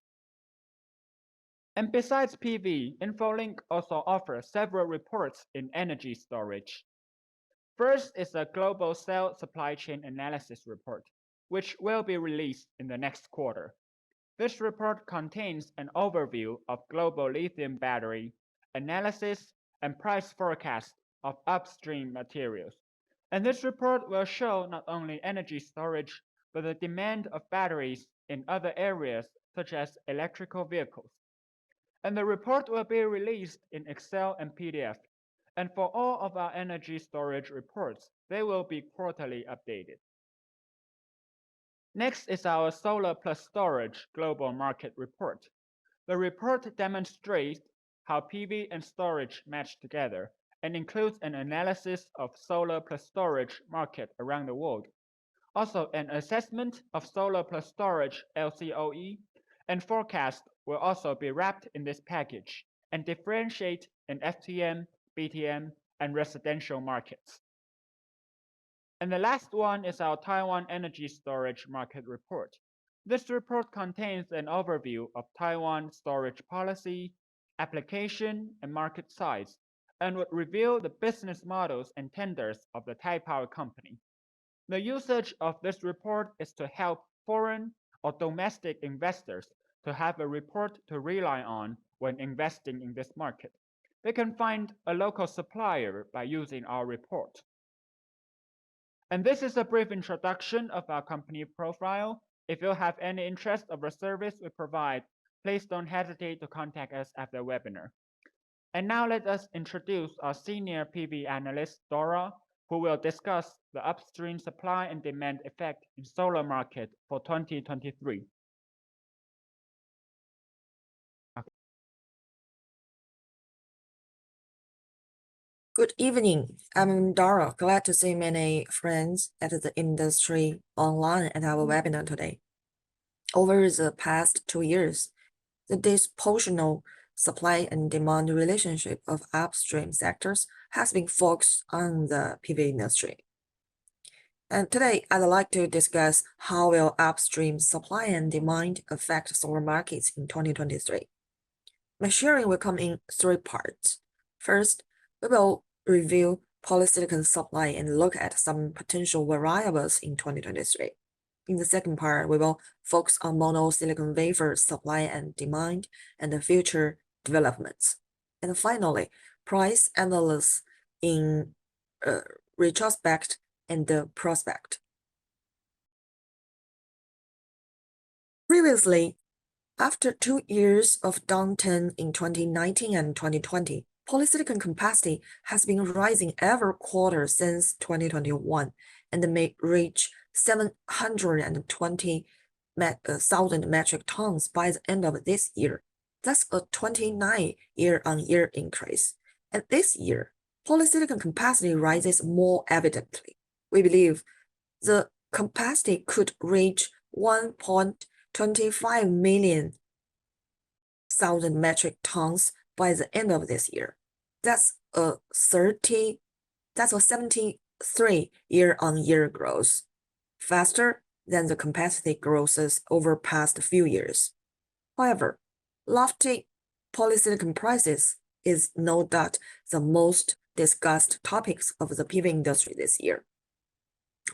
And besides PV, InfoLink also offers several reports in energy storage. First is a global cell supply chain analysis report, which will be released in the next quarter. This report contains an overview of global lithium battery analysis, and price forecast of upstream materials. And this report will show not only energy storage, but the demand of batteries in other areas such as electrical vehicles. And the report will be released in Excel and PDF. And for all of our energy storage reports, they will be quarterly updated. Next is our Solar plus Storage Global Market Report. The report demonstrates how PV and storage match together and includes an analysis of solar plus storage market around the world. Also, an assessment of solar plus storage LCOE and forecast will also be wrapped in this package and differentiate in FTM, BTM, and residential markets. And the last one is our Taiwan Energy Storage Market Report. This report contains an overview of Taiwan storage policy, application, and market size, and would reveal the business models and tenders of the Taipower company. The usage of this report is to help foreign or domestic investors to have a report to rely on when investing in this market. They can find a local supplier by using our report. And this is a brief introduction of our company profile. If you have any interest of the service we provide, please don't hesitate to contact us after the webinar. And now let us introduce our senior PV analyst, Dora, who will discuss the upstream supply and demand effect in solar market for 2023. Good evening. I'm Dora. Glad to see many friends at the industry online at our webinar today. Over the past 2 years, the disproportional supply and demand relationship of upstream sectors has been focused on the PV industry. And today, I'd like to discuss how will upstream supply and demand affect solar markets in 2023. My sharing will come in 3 parts. First, we will review polysilicon supply and look at some potential variables in 2023. In the second part, we will focus on monosilicon wafer supply and demand and the future developments. And finally, price analysis in retrospect and the prospect. Previously, after 2 years of downturn in 2019 and 2020, polysilicon capacity has been rising every quarter since 2021 and may reach 720,000 metric tons by the end of this year. That's a 29 year-on-year increase. And this year, polysilicon capacity rises more evidently. We believe the capacity could reach 1.25 million metric tons by the end of this year. That's a 73 year-on-year growth, faster than the capacity growths over past few years. However, lofty polysilicon prices is no doubt the most discussed topics of the PV industry this year.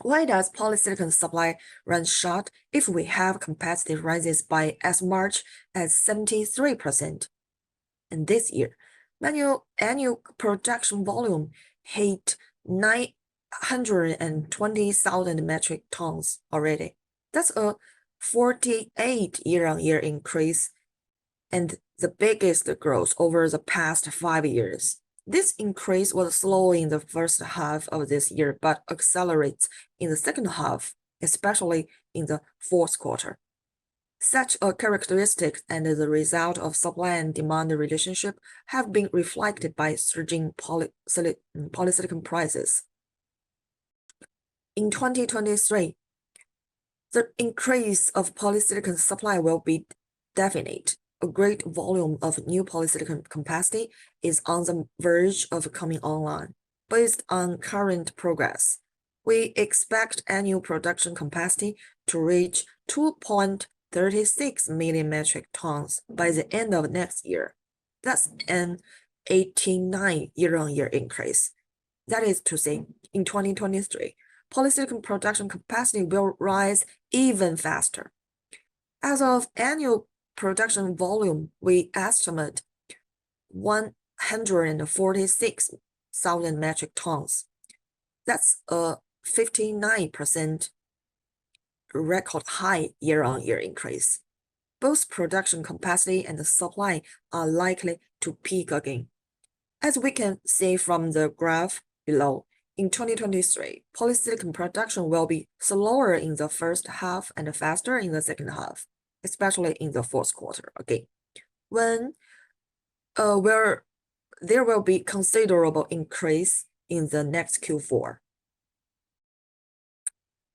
Why does polysilicon supply run short if we have capacity rises by as much as 73%? And this year, annual production volume hit 920,000 metric tons already. That's a 48 year-on-year increase and the biggest growth over the past 5 years. This increase was slow in the first half of this year, but accelerates in the second half, especially in the fourth quarter. Such a characteristic and the result of supply and demand relationship have been reflected by surging polysilicon prices. In 2023, the increase of polysilicon supply will be definite. A great volume of new polysilicon capacity is on the verge of coming online. Based on current progress, we expect annual production capacity to reach 2.36 million metric tons by the end of next year. That's an 89 year-on-year increase. That is to say, in 2023, polysilicon production capacity will rise even faster. As of annual production volume, we estimate 1 146,000 metric tons. That's a 59% record high year-on-year increase. Both production capacity and the supply are likely to peak again. As we can see from the graph below, in 2023, polysilicon production will be slower in the first half and faster in the second half, especially in the fourth quarter again, when where there will be considerable increase in the next Q4.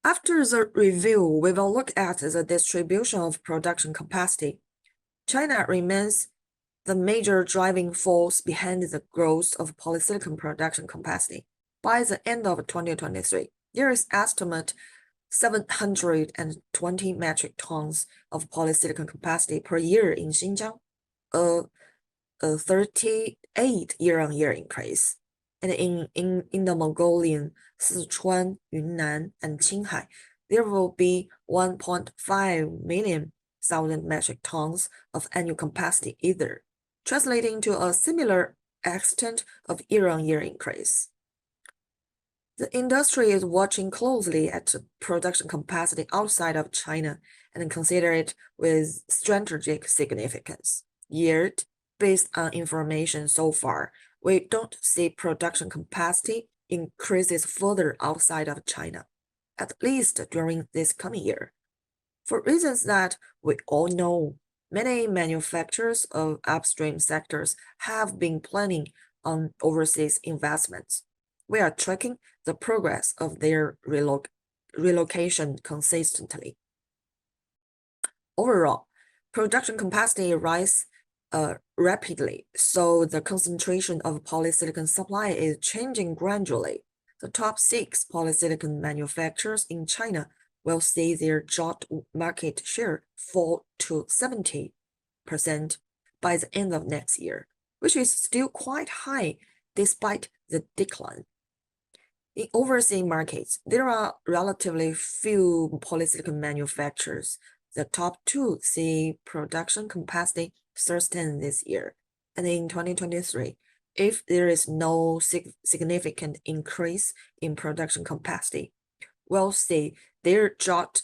After the review, we will look at the distribution of production capacity. China remains the major driving force behind the growth of polysilicon production capacity. By the end of 2023, there is estimate 720 metric tons of polysilicon capacity per year in Xinjiang, a 38 year-on-year increase. And in the Mongolian, Sichuan, Yunnan, and Qinghai, there will be 1.5 million metric tons of annual capacity either, translating to a similar extent of year-on-year increase. The industry is watching closely at production capacity outside of China and consider it with strategic significance. Yet, based on information so far, we don't see production capacity increases further outside of China, at least during this coming year. For reasons that we all know, many manufacturers of upstream sectors have been planning on overseas investments. We are tracking the progress of their relocation consistently. Overall, production capacity rise rapidly, so the concentration of polysilicon supply is changing gradually. The top 6 polysilicon manufacturers in China will see their joint market share fall to 70% by the end of next year, which is still quite high despite the decline. In overseas markets, there are relatively few polysilicon manufacturers. The top 2 see production capacity sustain this year, and in 2023, if there is no significant increase in production capacity, we'll see their joint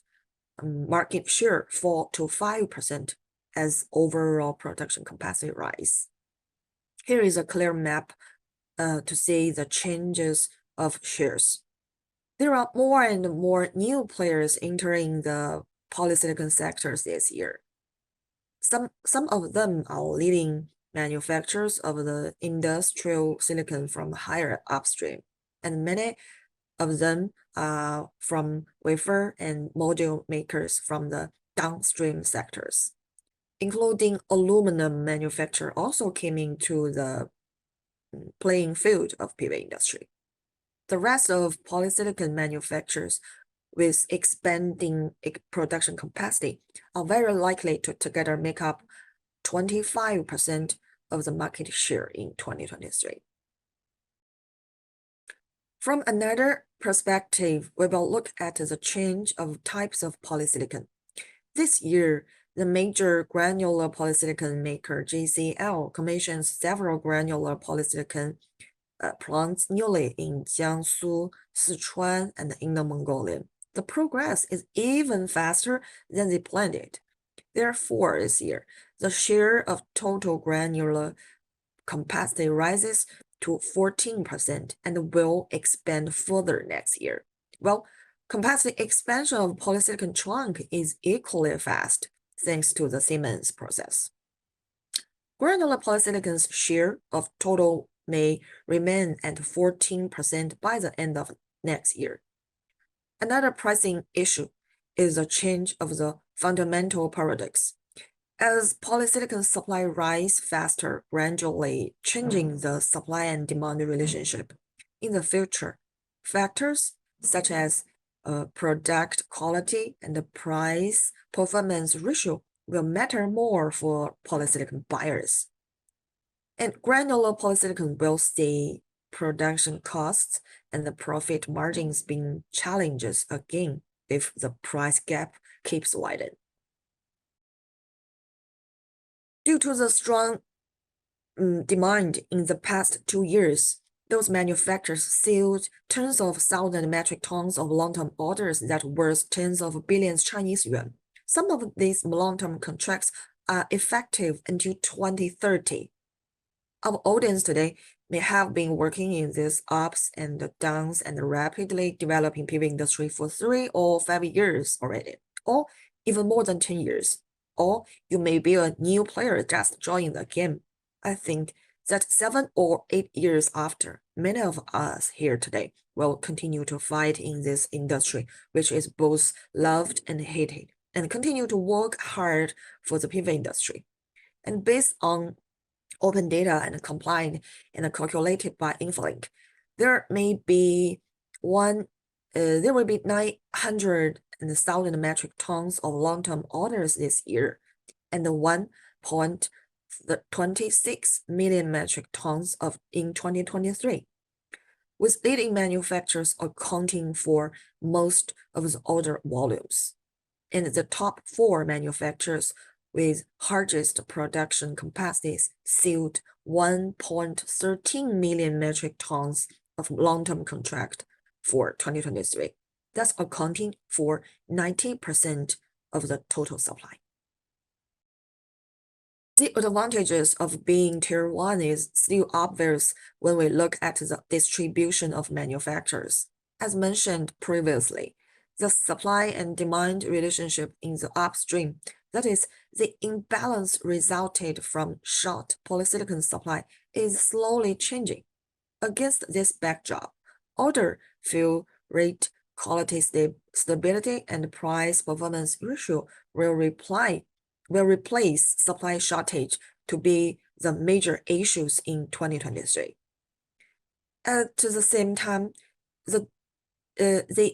market share fall to 5% as overall production capacity rise. Here is a clear map to see the changes of shares. There are more and more new players entering the polysilicon sectors this year. Some of them are leading manufacturers of the industrial silicon from higher upstream, and many of them are from wafer and module makers from the downstream sectors, including aluminum manufacturer also came into the playing field of PV industry. The rest of polysilicon manufacturers with expanding production capacity are very likely to together make up 25% of the market share in 2023. From another perspective, we will look at the change of types of polysilicon. This year, the major granular polysilicon maker JCL commissions several granular polysilicon plants newly in Jiangsu, Sichuan, and Inner Mongolia. The progress is even faster than they planned it. Therefore, this year, the share of total granular capacity rises to 14% and will expand further next year. Well, capacity expansion of polysilicon trunk is equally fast thanks to the Siemens process. Granular polysilicon's share of total may remain at 14% by the end of next year. Another pricing issue is the change of the fundamental paradox. As polysilicon supply rise faster, gradually changing the supply and demand relationship. In the future, factors such as product quality and the price performance ratio will matter more for polysilicon buyers. And granular polysilicon will see production costs and the profit margins being challenges again if the price gap keeps widening. Due to the strong demand in the past 2 years, those manufacturers sealed tens of thousands metric tons of long-term orders that worth tens of billions Chinese yuan. Some of these long-term contracts are effective until 2030. Our audience today may have been working in these ups and downs and rapidly developing PV industry for 3 or 5 years already, or even more than 10 years. Or you may be a new player just joining the game. I think that 7 or 8 years after, many of us here today will continue to fight in this industry, which is both loved and hated, and continue to work hard for the PV industry. And based on open data and compliant and calculated by InfoLink, there will be 900,000 metric tons of long-term orders this year, and 1.26 million metric tons in 2023, with leading manufacturers accounting for most of the order volumes. And the top 4 manufacturers with largest production capacities sealed 1.13 million metric tons of long-term contract for 2023. That's accounting for 90% of the total supply. The advantages of being Tier 1 is still obvious when we look at the distribution of manufacturers. As mentioned previously, the supply and demand relationship in the upstream, that is, the imbalance resulted from short polysilicon supply, is slowly changing. Against this backdrop, order fill rate, quality stability, and price performance ratio will replace supply shortage to be the major issues in 2023. At the same time, the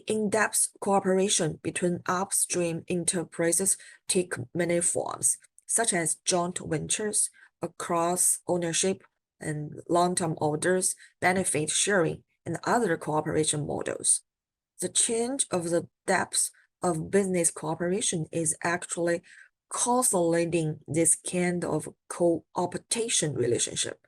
in-depth cooperation between upstream enterprises take many forms, such as joint ventures across ownership and long-term orders, benefit sharing, and other cooperation models. The change of the depth of business cooperation is actually consolidating this kind of co-optation relationship.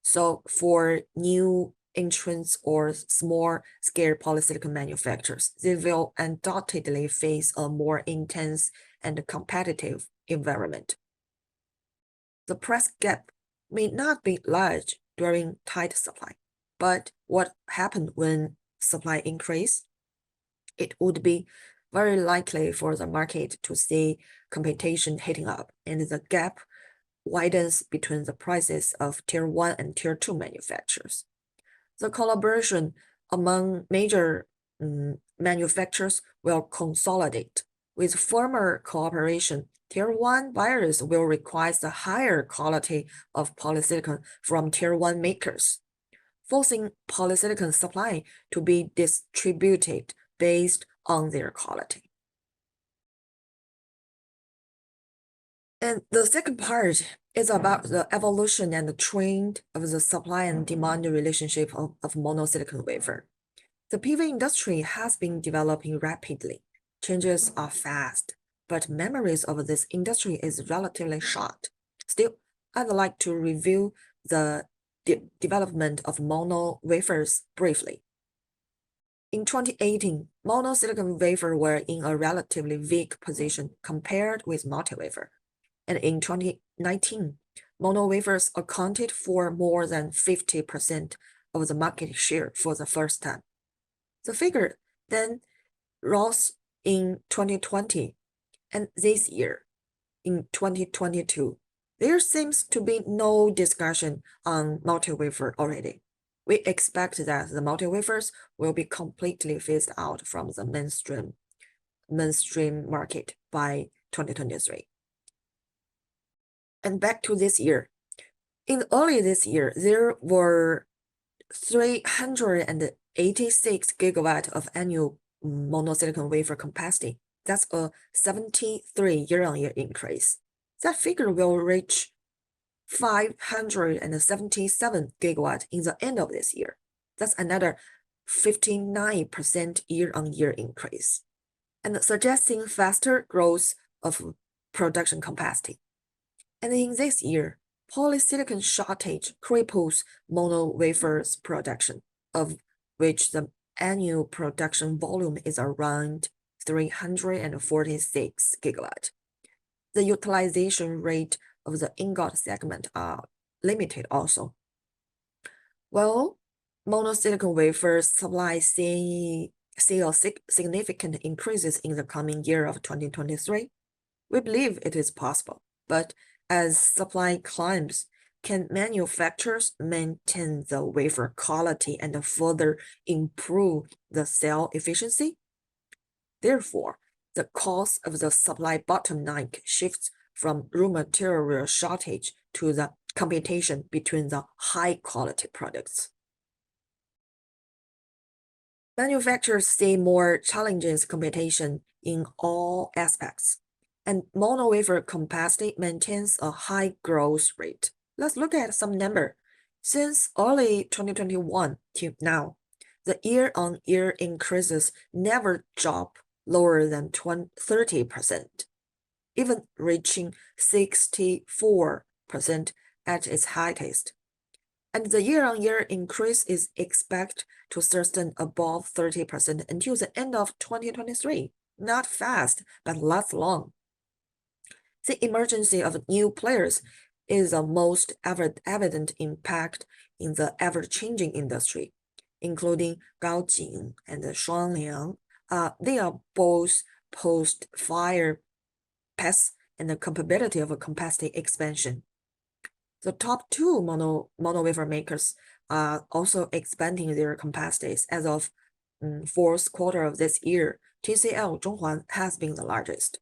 So for new entrants or small-scale polysilicon manufacturers, they will undoubtedly face a more intense and competitive environment. The price gap may not be large during tight supply, but what happens when supply increase? It would be very likely for the market to see competition heating up, and the gap widens between the prices of Tier 1 and Tier 2 manufacturers. The collaboration among major manufacturers will consolidate. With firmer cooperation, Tier 1 buyers will require the higher quality of polysilicon from Tier 1 makers, forcing polysilicon supply to be distributed based on their quality. And the second part is about the evolution and the trend of the supply and demand relationship of monosilicon wafer. The PV industry has been developing rapidly. Changes are fast, but memories of this industry is relatively short. Still, I'd like to review the development of mono wafers briefly. In 2018, monosilicon wafer were in a relatively weak position compared with multi-wafer. And in 2019, mono wafers accounted for more than 50% of the market share for the first time. The figure then rose in 2020, and this year, in 2022, there seems to be no discussion on multi-wafer already. We expect that the multi-wafers will be completely phased out from the mainstream market by 2023. And back to this year. In early this year, there were 386 gigawatt of annual monosilicon wafer capacity. That's a 73 year-on-year increase. That figure will reach 577 gigawatt in the end of this year. That's another 59% year-on-year increase, and suggesting faster growth of production capacity. And in this year, polysilicon shortage cripples mono wafers production, of which the annual production volume is around 346 gigawatt. The utilization rate of the ingot segment are limited also. Well, monosilicon wafer supply see a significant increases in the coming year of 2023. We believe it is possible, but as supply climbs, can manufacturers maintain the wafer quality and further improve the cell efficiency? Therefore, the cause of the supply bottleneck shifts from raw material shortage to the competition between the high-quality products. Manufacturers see more challenges competition in all aspects, and mono wafer capacity maintains a high growth rate. Let's look at some number. Since early 2021 to now, the year-on-year increases never drop lower than 30%, even reaching 64% at its highest. And the year-on-year increase is expected to sustain above 30% until the end of 2023. Not fast, but less long. The emergence of new players is the most evident impact in the ever-changing industry, including Gaojin and Shuangliang. They are both post-fire paths and the capability of a capacity expansion. The top two mono wafer makers are also expanding their capacities. As of fourth quarter of this year, TCL Zhonghuan has been the largest.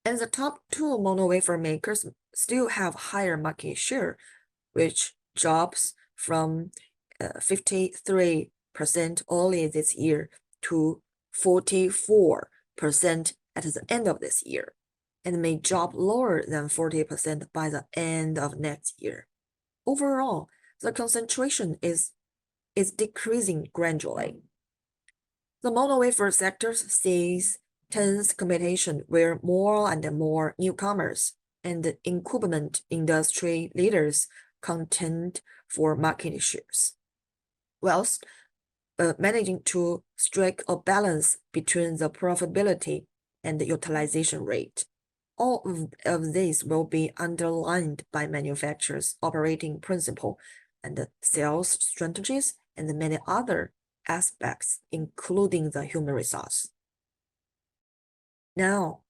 And the top two mono wafer makers still have higher market share, which drops from 53% early this year to 44% at the end of this year, and may drop lower than 40% by the end of next year. Overall, the concentration is decreasing gradually. The mono wafer sector sees tense competition where more and more newcomers and incumbent industry leaders contend for market shares, whilst managing to strike a balance between the profitability and the utilization rate. All of these will be underlined by manufacturers' operating principle and sales strategies and many other aspects, including the human resource. Now,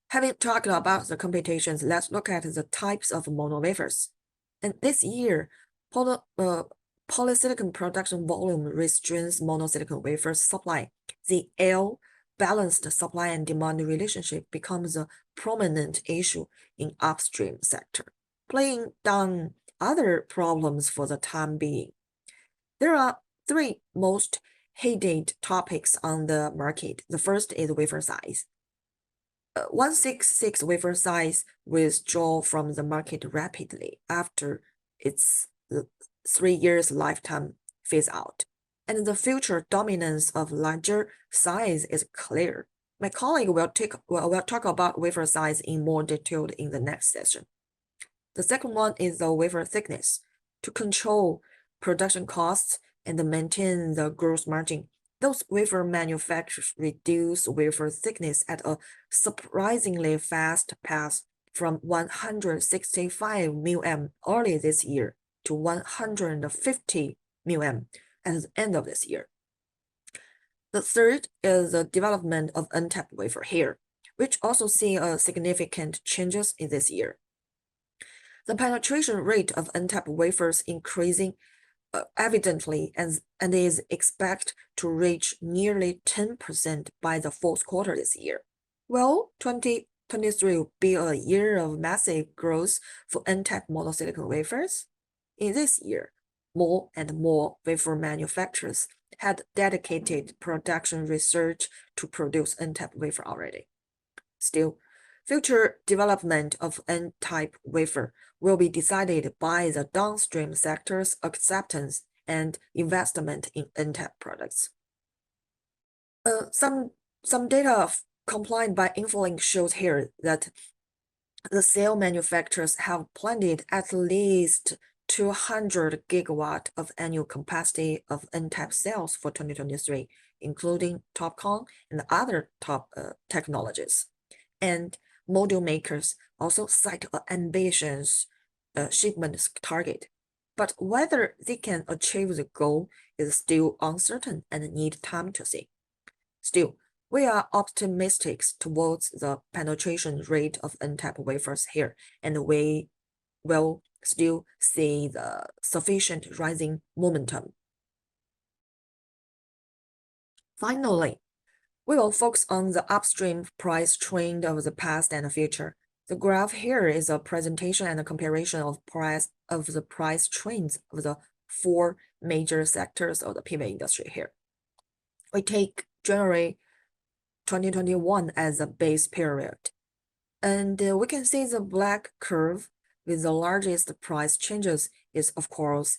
having talked about the competitions, let's look at the types of mono wafers. And this year, polysilicon production volume restrains monosilicon wafer supply. The balanced supply and demand relationship becomes a prominent issue in upstream sector, playing down other problems for the time being. There are three most heated topics on the market. The first is wafer size. 166 wafer size withdraw from the market rapidly after its 3 years lifetime phase out, and the future dominance of larger size is clear. My colleague will talk about wafer size in more detail in the next session. The second one is the wafer thickness. To control production costs and maintain the gross margin, those wafer manufacturers reduce wafer thickness at a surprisingly fast pace from 165 μm early this year to 150 μm at the end of this year. The third is the development of untapped wafer here, which also see significant changes in this year. The penetration rate of untapped wafers increasing evidently and is expected to reach nearly 10% by the fourth quarter this year. Well, 2023 will be a year of massive growth for untapped monosilicon wafers. In this year, more and more wafer manufacturers had dedicated production research to produce N-type wafer already. Still, future development of N-type wafer will be decided by the downstream sector's acceptance and investment in N-type products. Some data compiled by InfoLink shows here that the cell manufacturers have planned at least 200 gigawatt of annual capacity of N-type cells for 2023, including TOPCon and other top technologies. And module makers also cite an ambitious shipment target. But whether they can achieve the goal is still uncertain and need time to see. Still, we are optimistic towards the penetration rate of N-type wafers here, and we will still see the sufficient rising momentum. Finally, we will focus on the upstream price trend of the past and the future. The graph here is a presentation and a comparison of the price trends of the 4 major sectors of the PV industry here. We take January 2021 as a base period. And we can see the black curve with the largest price changes is, of course,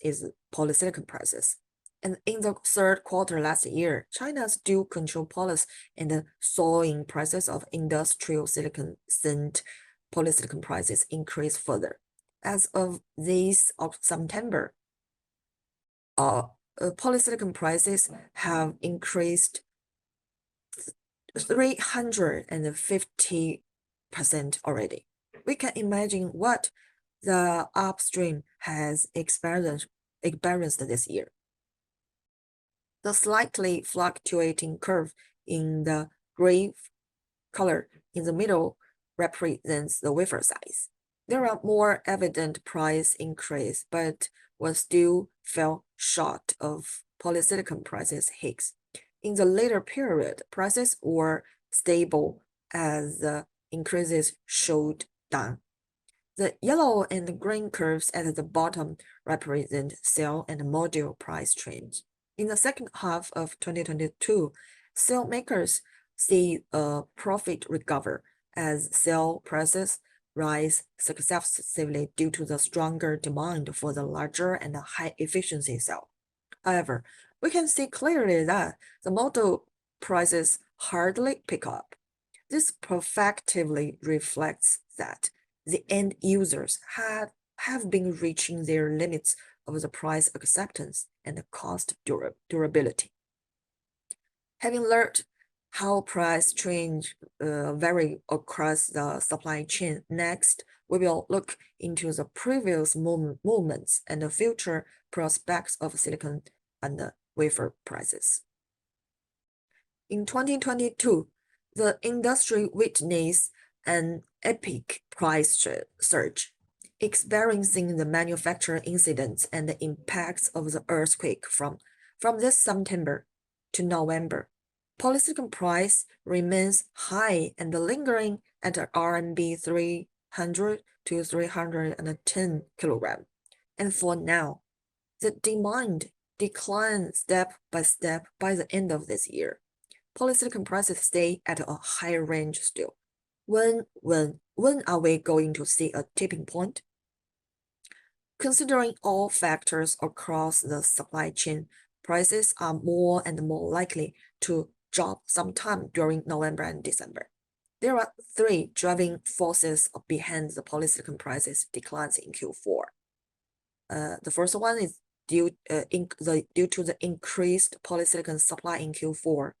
polysilicon prices. And in the third quarter last year, China's dual control policy and the soaring prices of industrial silicon sent polysilicon prices increased further. As of this September, polysilicon prices have increased 350% already. We can imagine what the upstream has experienced this year. The slightly fluctuating curve in the gray color in the middle represents the wafer size. There are more evident price increase, but we still fell short of polysilicon prices hikes. In the later period, prices were stable as the increases showed down. The yellow and the green curves at the bottom represent cell and module price trends. In the second half of 2022, cell makers see a profit recover as cell prices rise successively due to the stronger demand for the larger and high efficiency cell. However, we can see clearly that the module prices hardly pick up. This perfectively reflects that the end users have been reaching their limits of the price acceptance and the cost durability. Having learned how price trends vary across the supply chain, next we will look into the previous movements and the future prospects of silicon and wafer prices. In 2022, the industry witnessed an epic price surge, experiencing the manufacturing incidents and the impacts of the earthquake from this September to November. Polysilicon price remains high and lingering at RMB 300 to 310 kilogram. And for now, the demand declines step by step by the end of this year. Polysilicon prices stay at a high range still. When are we going to see a tipping point? Considering all factors across the supply chain, prices are more and more likely to drop sometime during November and December. There are 3 driving forces behind the polysilicon prices declines in Q4. The first one is due to the increased polysilicon supply in Q4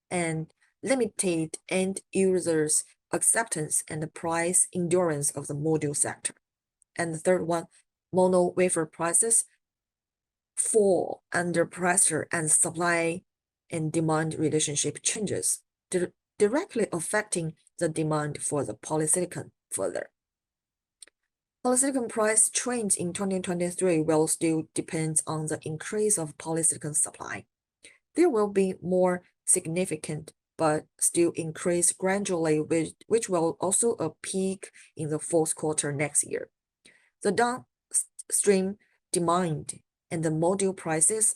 and limited end users' acceptance and the price endurance of the module sector. And the third one, mono wafer prices fall under pressure and supply and demand relationship changes, directly affecting the demand for the polysilicon further. Polysilicon price trends in 2023 will still depend on the increase of polysilicon supply. There will be more significant but still increase gradually, which will also peak in the fourth quarter next year. The downstream demand and the module prices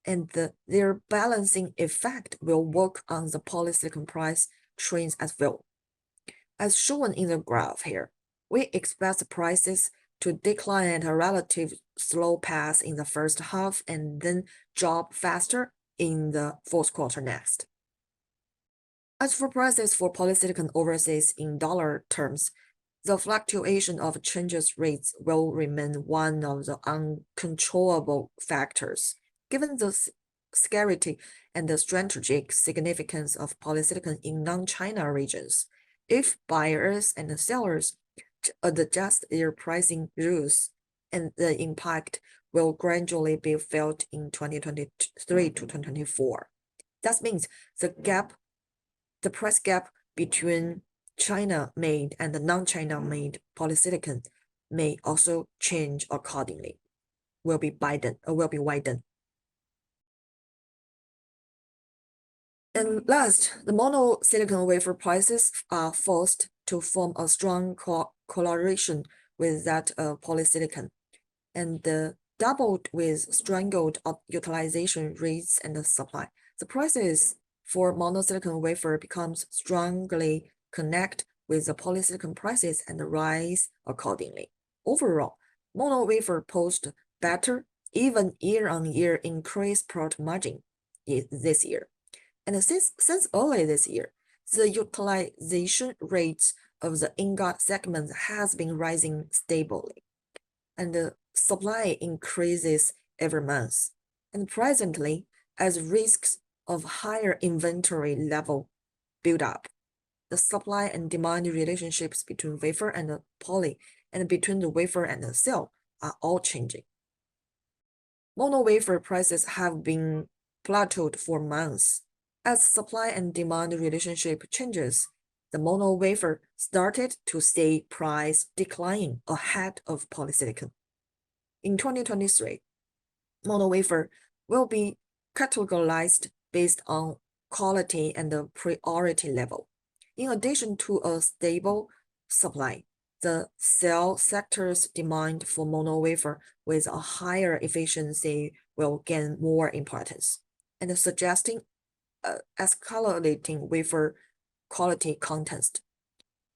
and their balancing effect will work on the polysilicon price trends as well. As shown in the graph here, we expect the prices to decline at a relative slow path in the first half and then drop faster in the fourth quarter next. As for prices for polysilicon overseas in dollar terms, the fluctuation of changes rates will remain one of the uncontrollable factors. Given the scarcity and the strategic significance of polysilicon in non-China regions, if buyers and sellers adjust their pricing rules, and the impact will gradually be felt in 2023 to 2024. That means the price gap between China-made and the non-China-made polysilicon may also change accordingly, will be widened. And last, the mono silicon wafer prices are forced to form a strong correlation with that polysilicon, and doubled with strangled utilization rates and the supply. The prices for monosilicon wafer becomes strongly connected with the polysilicon prices and rise accordingly. Overall, mono wafer post better, even year-on-year increased product margin this year. And since early this year, the utilization rates of the ingot segment has been rising stably, and the supply increases every month. And presently, as risks of higher inventory level build up, the supply and demand relationships between wafer and the poly and between the wafer and the cell are all changing. Mono wafer prices have been plateaued for months. As supply and demand relationship changes, the mono wafer started to see price declining ahead of polysilicon. In 2023, mono wafer will be categorized based on quality and the priority level. In addition to a stable supply, the cell sector's demand for mono wafer with a higher efficiency will gain more importance, and suggesting escalating wafer quality contest.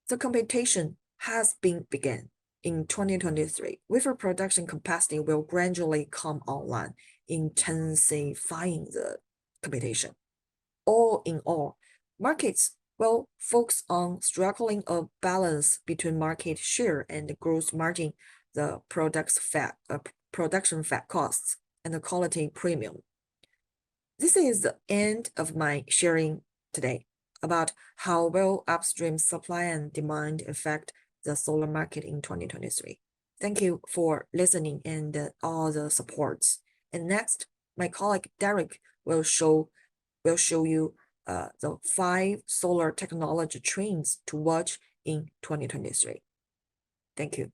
The competition has been begun. In 2023, wafer production capacity will gradually come online, intensifying the competition. All in all, markets will focus on striking a balance between market share and gross margin, the production fat costs, and the quality premium. This is the end of my sharing today about how will upstream supply and demand affect the solar market in 2023. Thank you for listening and all the supports. And next, my colleague Derek will show you the 5 solar technology trends to watch in 2023. Thank you.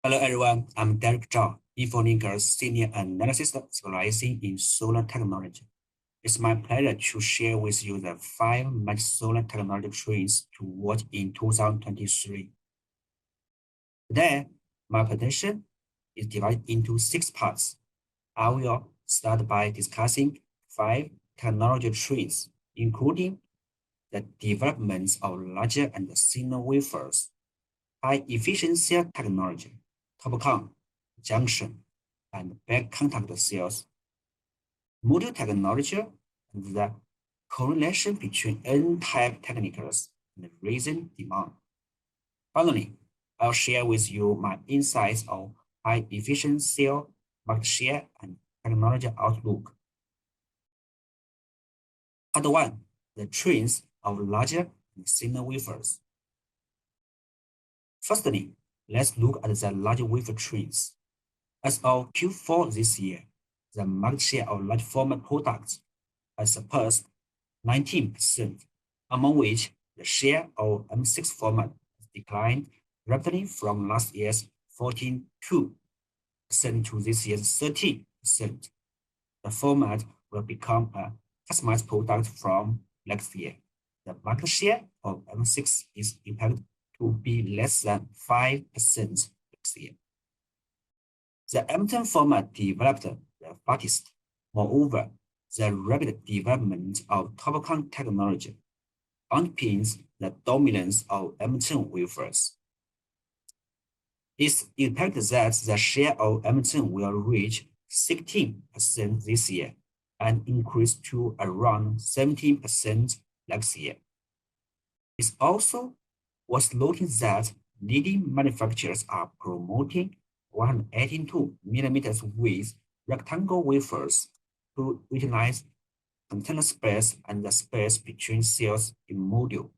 Hello everyone, I'm Derek Zhao, InfoLink's Senior Analyst specializing in solar technology. It's my pleasure to share with you the 5 major solar technology trends to watch in 2023. Today, my presentation is divided into 6 parts. I will start by discussing 5 technology trends, including the development of larger and thinner wafers, high-efficiency technology, TOPCon, junction, and back contact cells, module technology, and the correlation between N-type techniques and resin demand. Finally, I'll share with you my insights on high-efficient cell market share and technology outlook. Part 1, the trends of larger and thinner wafers. Firstly, let's look at the large wafer trends. As of Q4 this year, the market share of large format products has surpassed 19%, among which the share of M6 format has declined rapidly from last year's 14.2% to this year's 13%. The format will become a customized product from next year. The market share of M6 is expected to be less than 5% next year. The M10 format developed the fastest. Moreover, the rapid development of TOPCon technology underpins the dominance of M10 wafers. It's expected that the share of Amazon will reach 16% this year and increase to around 17% next year. It's also worth noting that leading manufacturers are promoting 182mm width rectangle wafers to utilize container space and the space between cells in module.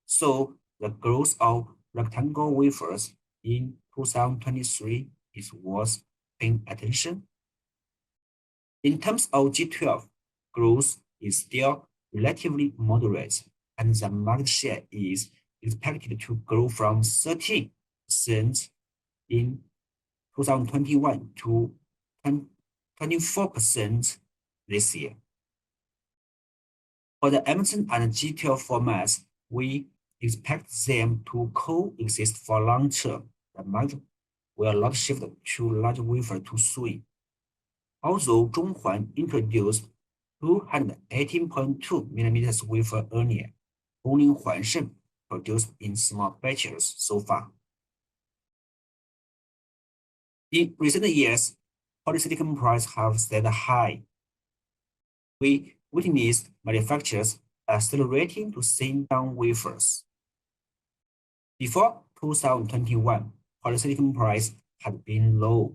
So the growth of rectangle wafers in 2023 is worth paying attention. In terms of G12, growth is still relatively moderate, and the market share is expected to grow from 13% in 2021 to 24% this year. For the Amazon and G12 formats, we expect them to coexist for long term. The market will not shift to large wafer too soon. Although Zhonghuan introduced 218.2mm wafer earlier, only Huanshen produced in small batches so far. In recent years, polysilicon prices have stayed high. We witnessed manufacturers accelerating to thin down wafers. Before 2021, polysilicon price had been low,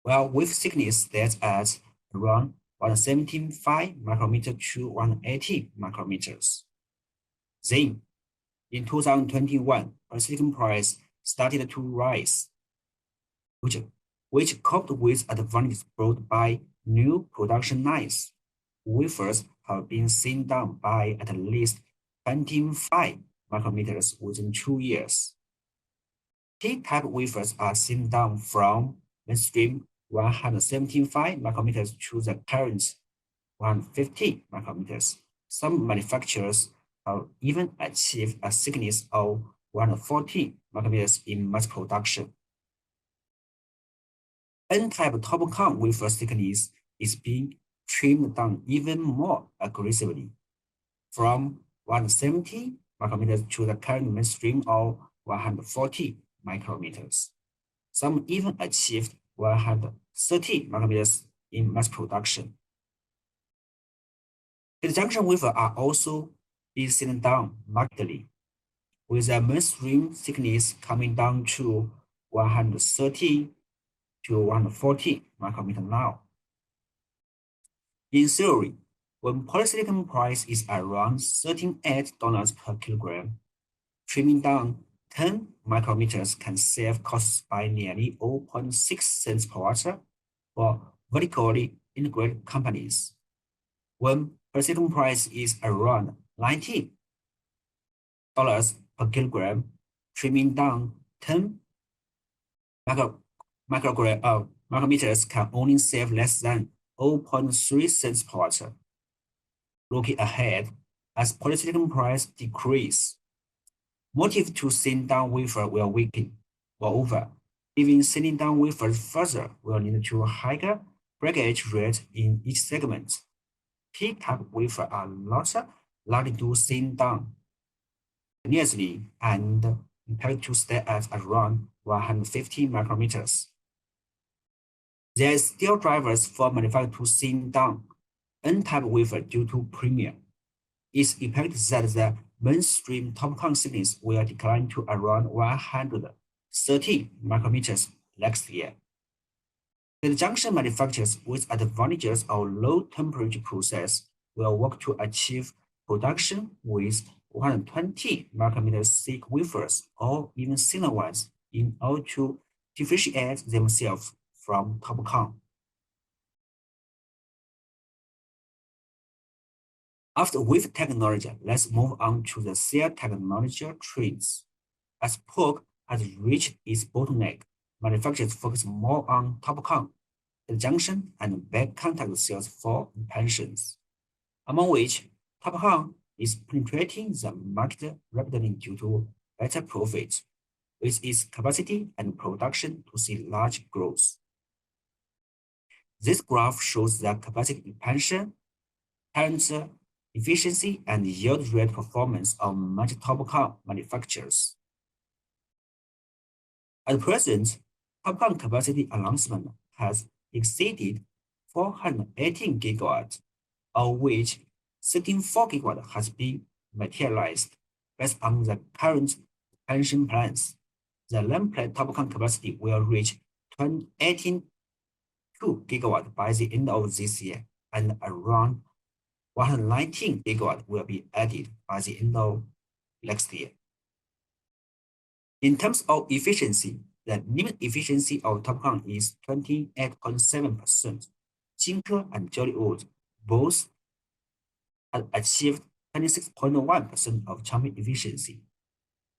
while wafer thickness stays at around 175 micrometers to 180 micrometers. Then, in 2021, polysilicon price started to rise, which coupled with advantages brought by new production lines. Wafers have been thin down by at least 25 micrometers within 2 years. P-type wafers are thin down from mainstream 175 micrometers to the current 150 micrometers. Some manufacturers have even achieved a thickness of 140 micrometers in mass production. N-type TOPCon wafer thickness is being trimmed down even more aggressively, from 170 micrometers to the current mainstream of 140 micrometers. Some even achieved 130 micrometers in mass production. The junction wafers are also being thin down markedly, with the mainstream thickness coming down to 130 to 140 micrometers now. In theory, when polysilicon price is around $38 per kilogram, trimming down 10 micrometers can save costs by nearly 0.6 cents per watt for vertically integrated companies. When polysilicon price is around $19 per kilogram, trimming down 10 micrometers can only save less than 0.3 cents per watt. Looking ahead, as polysilicon price decrease, motive to thin down wafer will weaken. Moreover, even thinning down wafers further will lead to higher breakage rate in each segment. P-type wafers are not likely to thin down continuously and expected to stay at around 150 micrometers. There is still drivers for manufacturers to thin down N-type wafer due to premium. It's expected that the mainstream TOPCon thickness will decline to around 130 micrometers next year. The junction manufacturers with advantages of low temperature process will work to achieve production with 120 micrometers thick wafers or even thinner ones in order to differentiate themselves from TOPCon. After wafer technology, let's move on to the cell technology trends. As POC has reached its bottleneck, manufacturers focus more on TOPCon, the junction, and back contact cells for expansions, among which TOPCon is penetrating the market rapidly due to better profits, with its capacity and production to see large growth. This graph shows the capacity expansion, current efficiency, and yield rate performance of major TOPCon manufacturers. At present, TOPCon capacity announcement has exceeded 418 gigawatts, of which 34 gigawatts has been materialized. Based on the current expansion plans, the nameplate TOPCon capacity will reach 218 gigawatts by the end of this year, and around 119 gigawatts will be added by the end of next year. In terms of efficiency, the limit efficiency of TOPCon is 28.7%. Jinke and Jollywood both have achieved 26.1% of charming efficiency.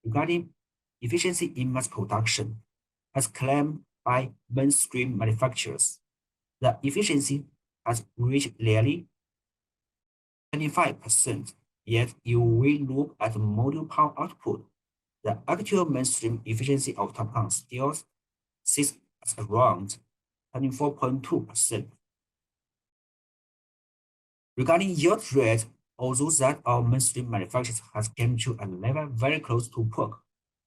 Regarding efficiency in mass production, as claimed by mainstream manufacturers, the efficiency has reached nearly 25%. Yet, if we look at module power output, the actual mainstream efficiency of TOPCon still sits at around 24.2%. Regarding yield rate, although that of mainstream manufacturers has come to a level very close to PERC,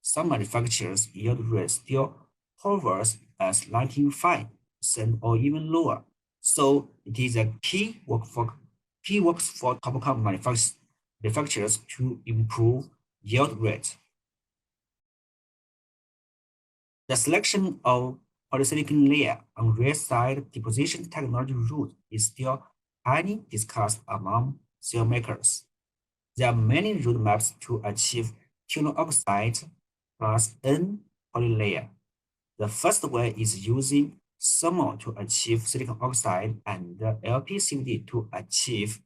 some manufacturers' yield rate still hovers at 95% or even lower. So it is a key works for TOPCon manufacturers to improve yield rate. The selection of polysilicon layer on rear side deposition technology route is still highly discussed among cell makers. There are many roadmaps to achieve titanium oxide plus N polylayer. The first way is using thermal to achieve silicon oxide and LPCVD to achieve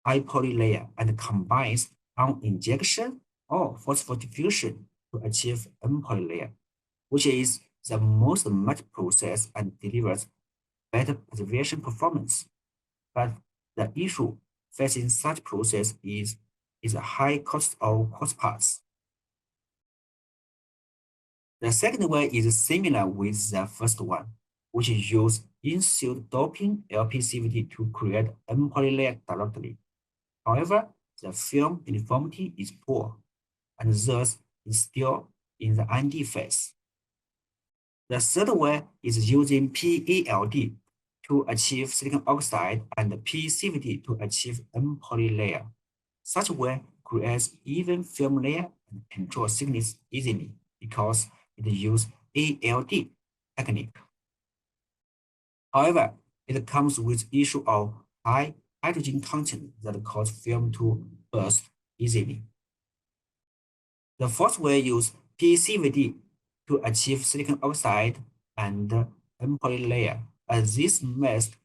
high polylayer, and combines on injection or phosphor diffusion to achieve N polylayer, which is the most mature process and delivers better preservation performance. But the issue facing such process is a high cost of cost parts. The second way is similar with the first one, which uses in-situ doping LPCVD to create N polylayer directly. However, the film uniformity is poor, and thus is still in the R&D phase. The third way is using PELD to achieve silicon oxide and PCVD to achieve N polylayer. Such way creates even film layer and control thickness easily because it uses ALD technique. However, it comes with issue of high hydrogen content that cause film to burst easily. The fourth way uses PCVD to achieve silicon oxide and N polylayer, as this method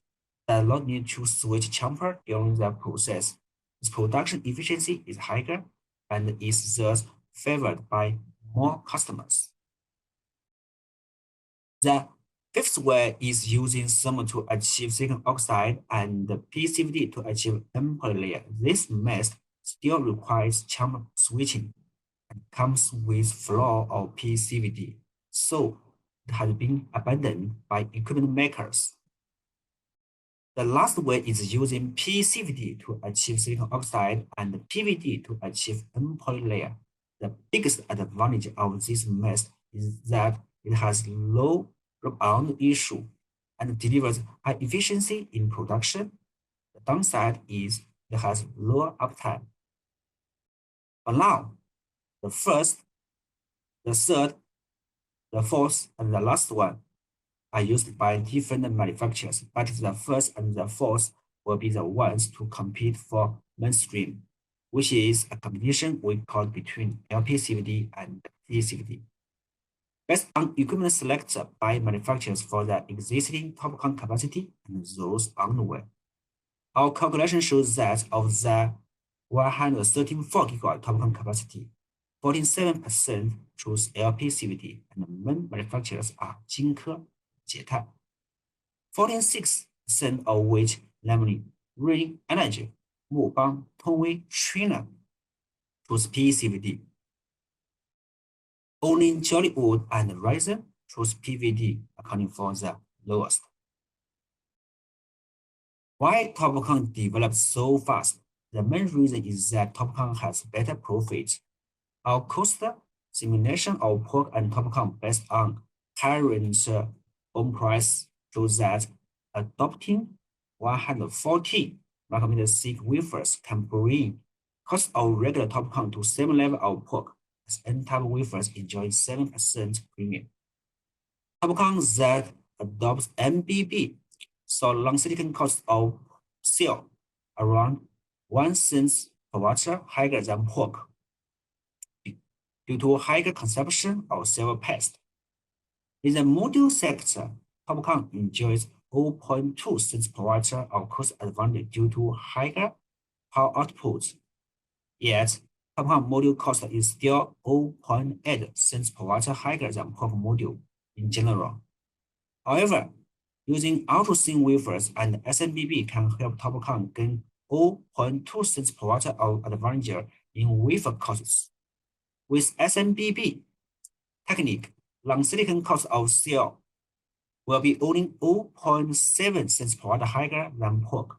does not need to switch chamber during the process. Its production efficiency is higher and is thus favored by more customers. The fifth way is using thermal to achieve silicon oxide and PCVD to achieve N polylayer. This method still requires chamber switching and comes with flaw of PCVD, so it has been abandoned by equipment makers. The last way is using PCVD to achieve silicon oxide and PVD to achieve N polylayer. The biggest advantage of this method is that it has low rebound issue and delivers high efficiency in production. The downside is it has lower uptime. But now, the first, the third, the fourth, and the last one are used by different manufacturers, but the first and the fourth will be the ones to compete for mainstream, which is a competition we call between LPCVD and PCVD. Based on equipment selected by manufacturers for the existing TOPCon capacity and those on the way, our calculation shows that of the 134 gigawatt TOPCon capacity, 47% choose LPCVD, and the main manufacturers are Jinke, Jietai. 46% of which, namely Rain Energy, Mubang, Tongwei, China, choose PCVD. Only Jollywood and Ryzen choose PVD, accounting for the lowest. Why TOPCon developed so fast? The main reason is that TOPCon has better profit. Our cost simulation of POC and TOPCon based on current ohm price shows that adopting 140 micrometer thick wafers can bring cost of regular TOPCon to same level of POC, as N-type wafers enjoy 7% premium. TOPCon that adopts MBB saw long silicon cost of cell around 1 cent per watt higher than POC due to higher consumption of silver paste. In the module sector, TOPCon enjoys 0.2 cents per watt of cost advantage due to higher power output. Yet, TOPCon module cost is still 0.8 cents per watt higher than POC module in general. However, using ultra-thin wafers and SMBB can help TOPCon gain 0.2 cents per watt of advantage in wafer costs. With SMBB technique, long silicon cost of cell will be only 0.7 cents per watt higher than POC.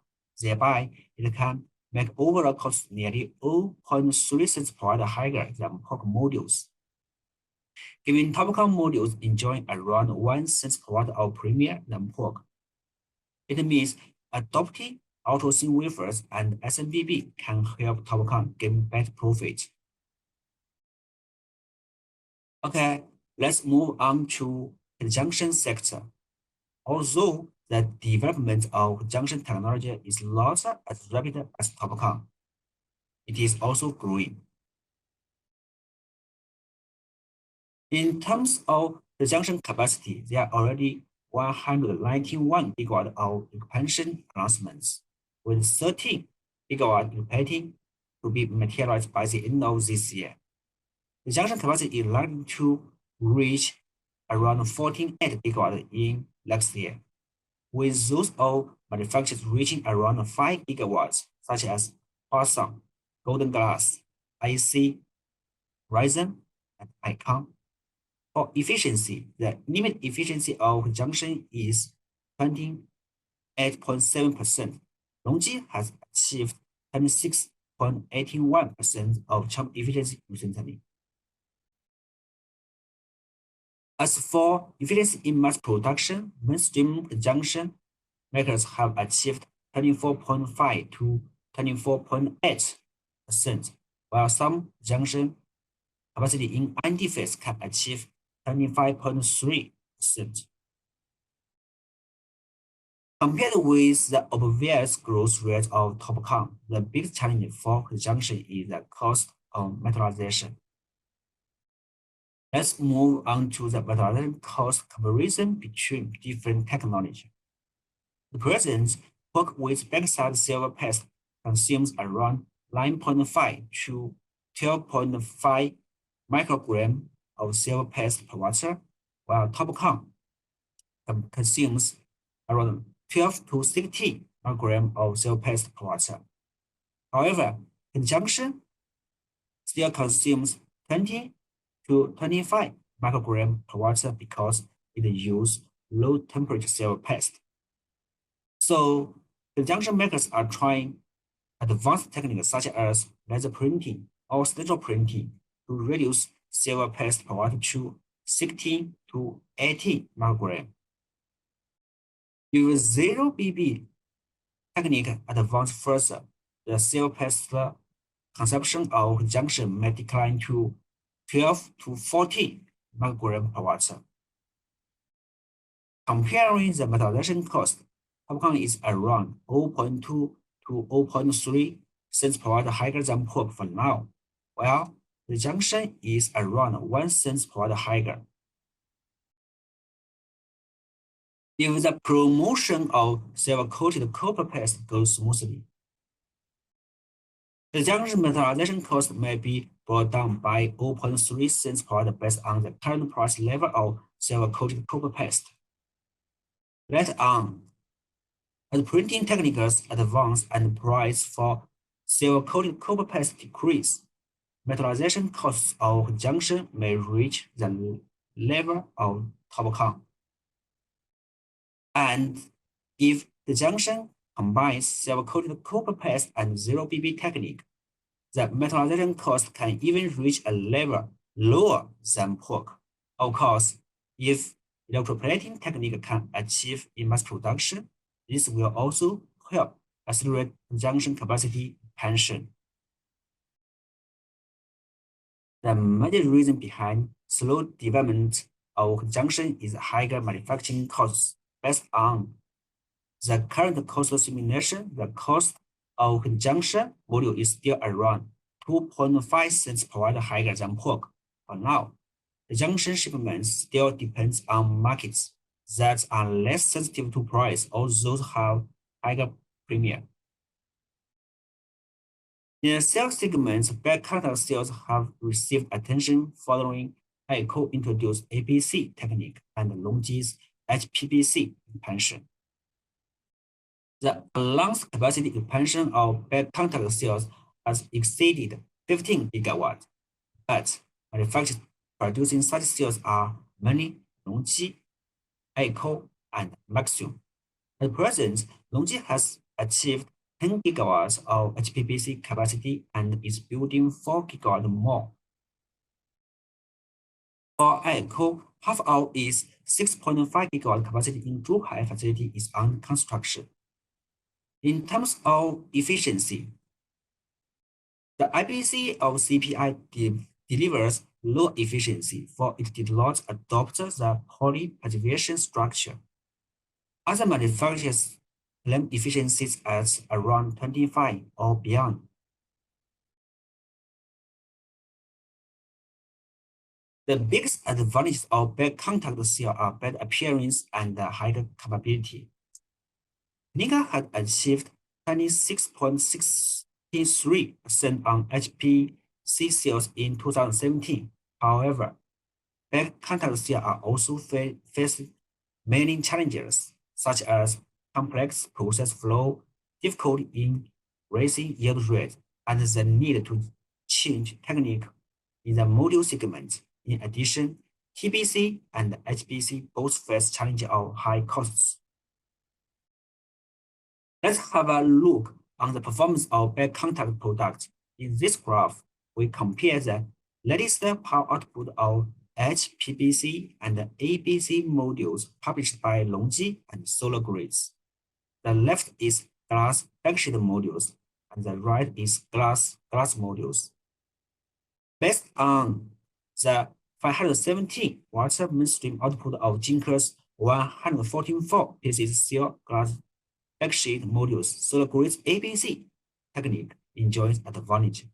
Thereby, it can make overall cost nearly 0.3 cents per watt higher than POC modules. Given TOPCon modules enjoying around 1 cent per watt of premium than POC, it means adopting ultra-thin wafers and SMBB can help TOPCon gain better profit. Okay, let's move on to the junction sector. Although the development of junction technology is not as rapid as TOPCon, it is also growing. In terms of the junction capacity, there are already 191 gigawatt of expansion announcements, with 13 gigawatt expecting to be materialized by the end of this year. The junction capacity is likely to reach around 14.8 gigawatt in next year, with those of manufacturers reaching around 5 gigawatts, such as Hwaseong, Golden Glass, IC, Ryzen, and Icon. For efficiency, the limit efficiency of junction is 28.7%. LONGi has achieved 26.81% of chip efficiency recently. As for efficiency in mass production, mainstream junction makers have achieved 24.5 to 24.8%, while some junction capacity in ND phase can achieve 25.3%. Compared with the obvious growth rate of TOPCon, the biggest challenge for the junction is the cost of metallization. Let's move on to the metallization cost comparison between different technologies. The present POC with backside silver paste consumes around 9.5 to 12.5 microgram of silver paste per watt, while TOPCon consumes around 12 to 16 microgram of silver paste per watt. However, junction still consumes 20 to 25 microgram per watt because it uses low temperature silver paste. So the junction makers are trying advanced techniques such as laser printing or digital printing to reduce silver paste per watt to 16 to 18 microgram. If zero BB technique advances further, the silver paste consumption of junction may decline to 12 to 14 microgram per watt. Comparing the metallization cost, TOPCon is around 0.2 to 0.3 cents per watt higher than POC for now, while the junction is around 1 cent per watt higher. If the promotion of silver-coated copper paste goes smoothly, the junction metallization cost may be brought down by 0.3 cents per watt based on the current price level of silver-coated copper paste. Later on, as printing techniques advance and price for silver-coated copper paste decrease, metallization costs of junction may reach the level of TOPCon. And if the junction combines silver-coated copper paste and zero BB technique, the metallization cost can even reach a level lower than POC. Of course, if electroplating technique can achieve in mass production, this will also help accelerate junction capacity expansion. The major reason behind slow development of junction is higher manufacturing costs. Based on the current cost simulation, the cost of junction module is still around 2.5 cents per watt higher than POC. For now, the junction shipments still depends on markets that are less sensitive to price or those have higher premium. In the sales segments, back contact sales have received attention following ICO introduced ABC technique and LONGi's HPBC expansion. The announced capacity expansion of back contact sales has exceeded 15 gigawatts, but manufacturers producing such cells are mainly LONGi, ICO, and Maxim. At present, LONGi has achieved 10 gigawatts of HPBC capacity and is building 4 gigawatts more. For ICO, half of its 6.5 gigawatt capacity in Zhuhai facility is under construction. In terms of efficiency, the IBC of CPI delivers low efficiency, for it did not adopt the poly-passivation structure. Other manufacturers claim efficiencies as around 25 or beyond. The biggest advantages of back contact cell are better appearance and higher capability. Nika had achieved 26.63% on HPC cells in 2017. However, back contact cells are also facing many challenges, such as complex process flow, difficulty in raising yield rate, and the need to change technique in the module segment. In addition, TBC and HPC both face challenges of high costs. Let's have a look on the performance of back contact products. In this graph, we compare the latest power output of HPBC and ABC modules published by LONGi and Solar Grids. The left is glass backsheet modules, and the right is glass modules. Based on the 517 watt mainstream output of Jinker's 144 pieces cell glass backsheet modules, Solar Grids ABC technique enjoys advantage,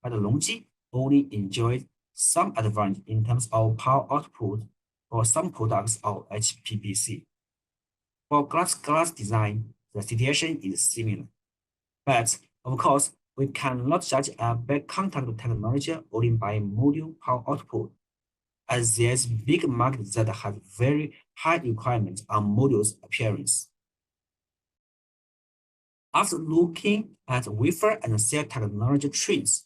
but LONGi only enjoys some advantage in terms of power output for some products of HPBC. For glass design, the situation is similar. But of course, we cannot judge a back contact technology only by module power output, as there's big market that has very high requirements on modules appearance. After looking at wafer and cell technology trends,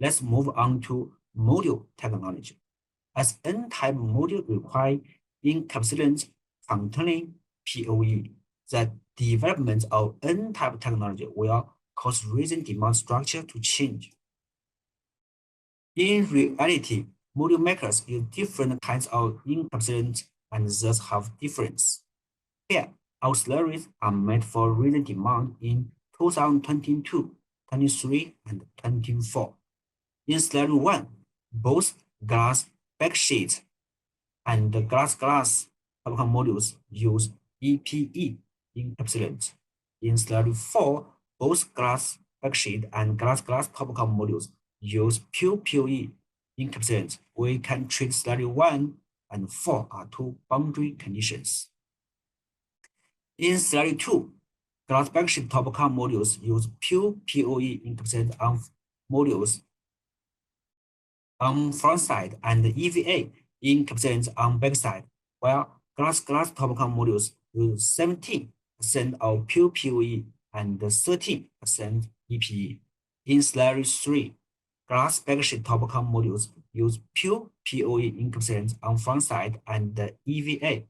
let's move on to module technology. As N-type module require encapsulant containing POE, the development of N-type technology will cause resin demand structure to change. In reality, module makers use different kinds of encapsulant and thus have difference. Here, auxiliaries are made for resin demand in 2022, 23, and 24. In slide 1, both glass backsheet and glass popcorn modules use EPE encapsulant. In slide 4, both glass backsheet and glass popcorn modules use pure POE encapsulant. We can treat slide 1 and 4 are two boundary conditions. In slide 2, glass backsheet popcorn modules use pure POE encapsulant on modules on front side and EVA encapsulant on back side, while glass popcorn modules use 17% of pure POE and 13% EPE. In slide 3, glass backsheet popcorn modules use pure POE encapsulant on front side and EVA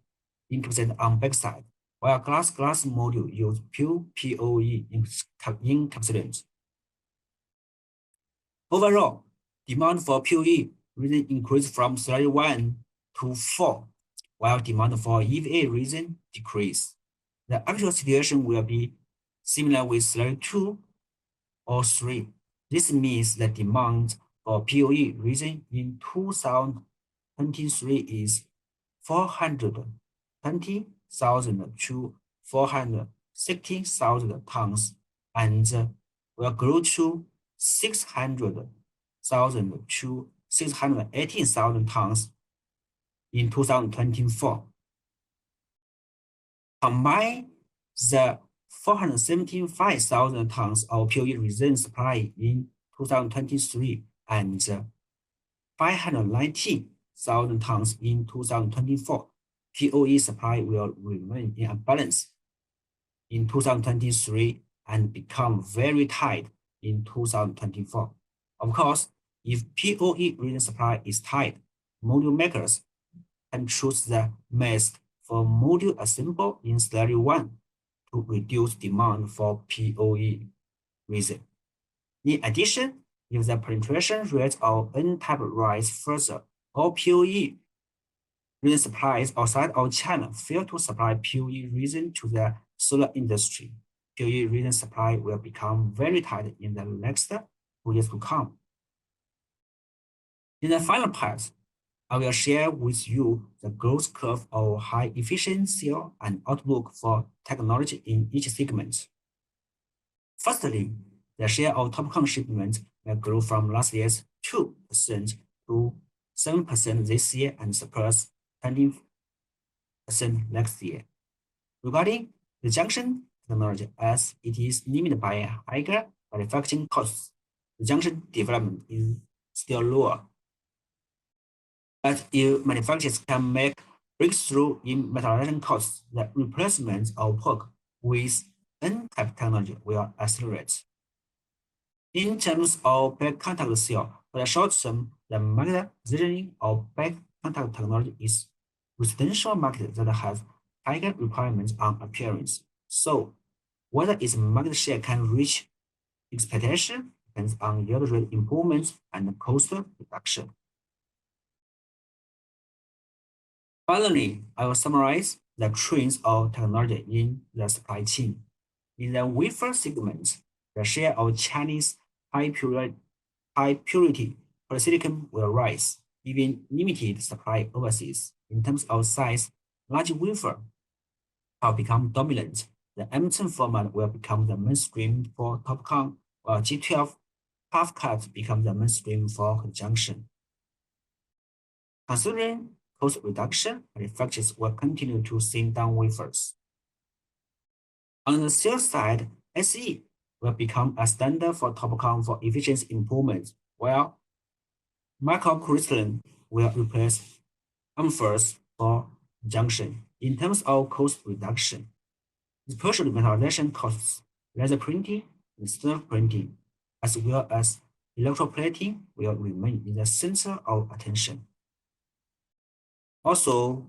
encapsulant on back side, while glass module use pure POE encapsulant. Overall, demand for POE reason increased from 31 to 4, while demand for EVA reason decreased. The actual situation will be similar with 32 or 3. This means the demand for POE reason in 2023 is 420,000 to 460,000 tons and will grow to 600,000 to 618,000 tons in 2024. Combine the 475,000 tons of POE resin supply in 2023 and 590,000 tons in 2024, POE supply will remain in a balance in 2023 and become very tight in 2024. Of course, if POE resin supply is tight, module makers can choose the method for module assemble in slurry 1 to reduce demand for POE resin. In addition, if the penetration rate of N-type rise further, or POE resin supplies outside of China fail to supply POE resin to the solar industry, POE resin supply will become very tight in the next 2 years to come. In the final part, I will share with you the growth curve of high-efficiency cell and outlook for technology in each segment. Firstly, the share of TOPCon shipments will grow from last year's 2% to 7% this year and surpass 20% next year. Regarding the junction technology, as it is limited by higher manufacturing costs, the junction development is still lower. But if manufacturers can make breakthrough in metallization costs, the replacement of POC with N-type technology will accelerate. In terms of back contact cell, for the short term, the market positioning of back contact technology is residential market that has higher requirements on appearance. So whether its market share can reach expectation depends on yield rate improvements and cost reduction. Finally, I will summarize the trends of technology in the supply chain. In the wafer segment, the share of Chinese high purity polysilicon will rise, even limited supply overseas. In terms of size, large wafer have become dominant. The M10 format will become the mainstream for TOPCon, while G12 half cut becomes the mainstream for junction. Considering cost reduction, manufacturers will continue to thin down wafers. On the sales side, SE will become a standard for TOPCon for efficiency improvements, while microcrystalline will replace amorphous for junction. In terms of cost reduction, especially metallization costs, laser printing and surface printing, as well as electroplating, will remain in the center of attention. Also,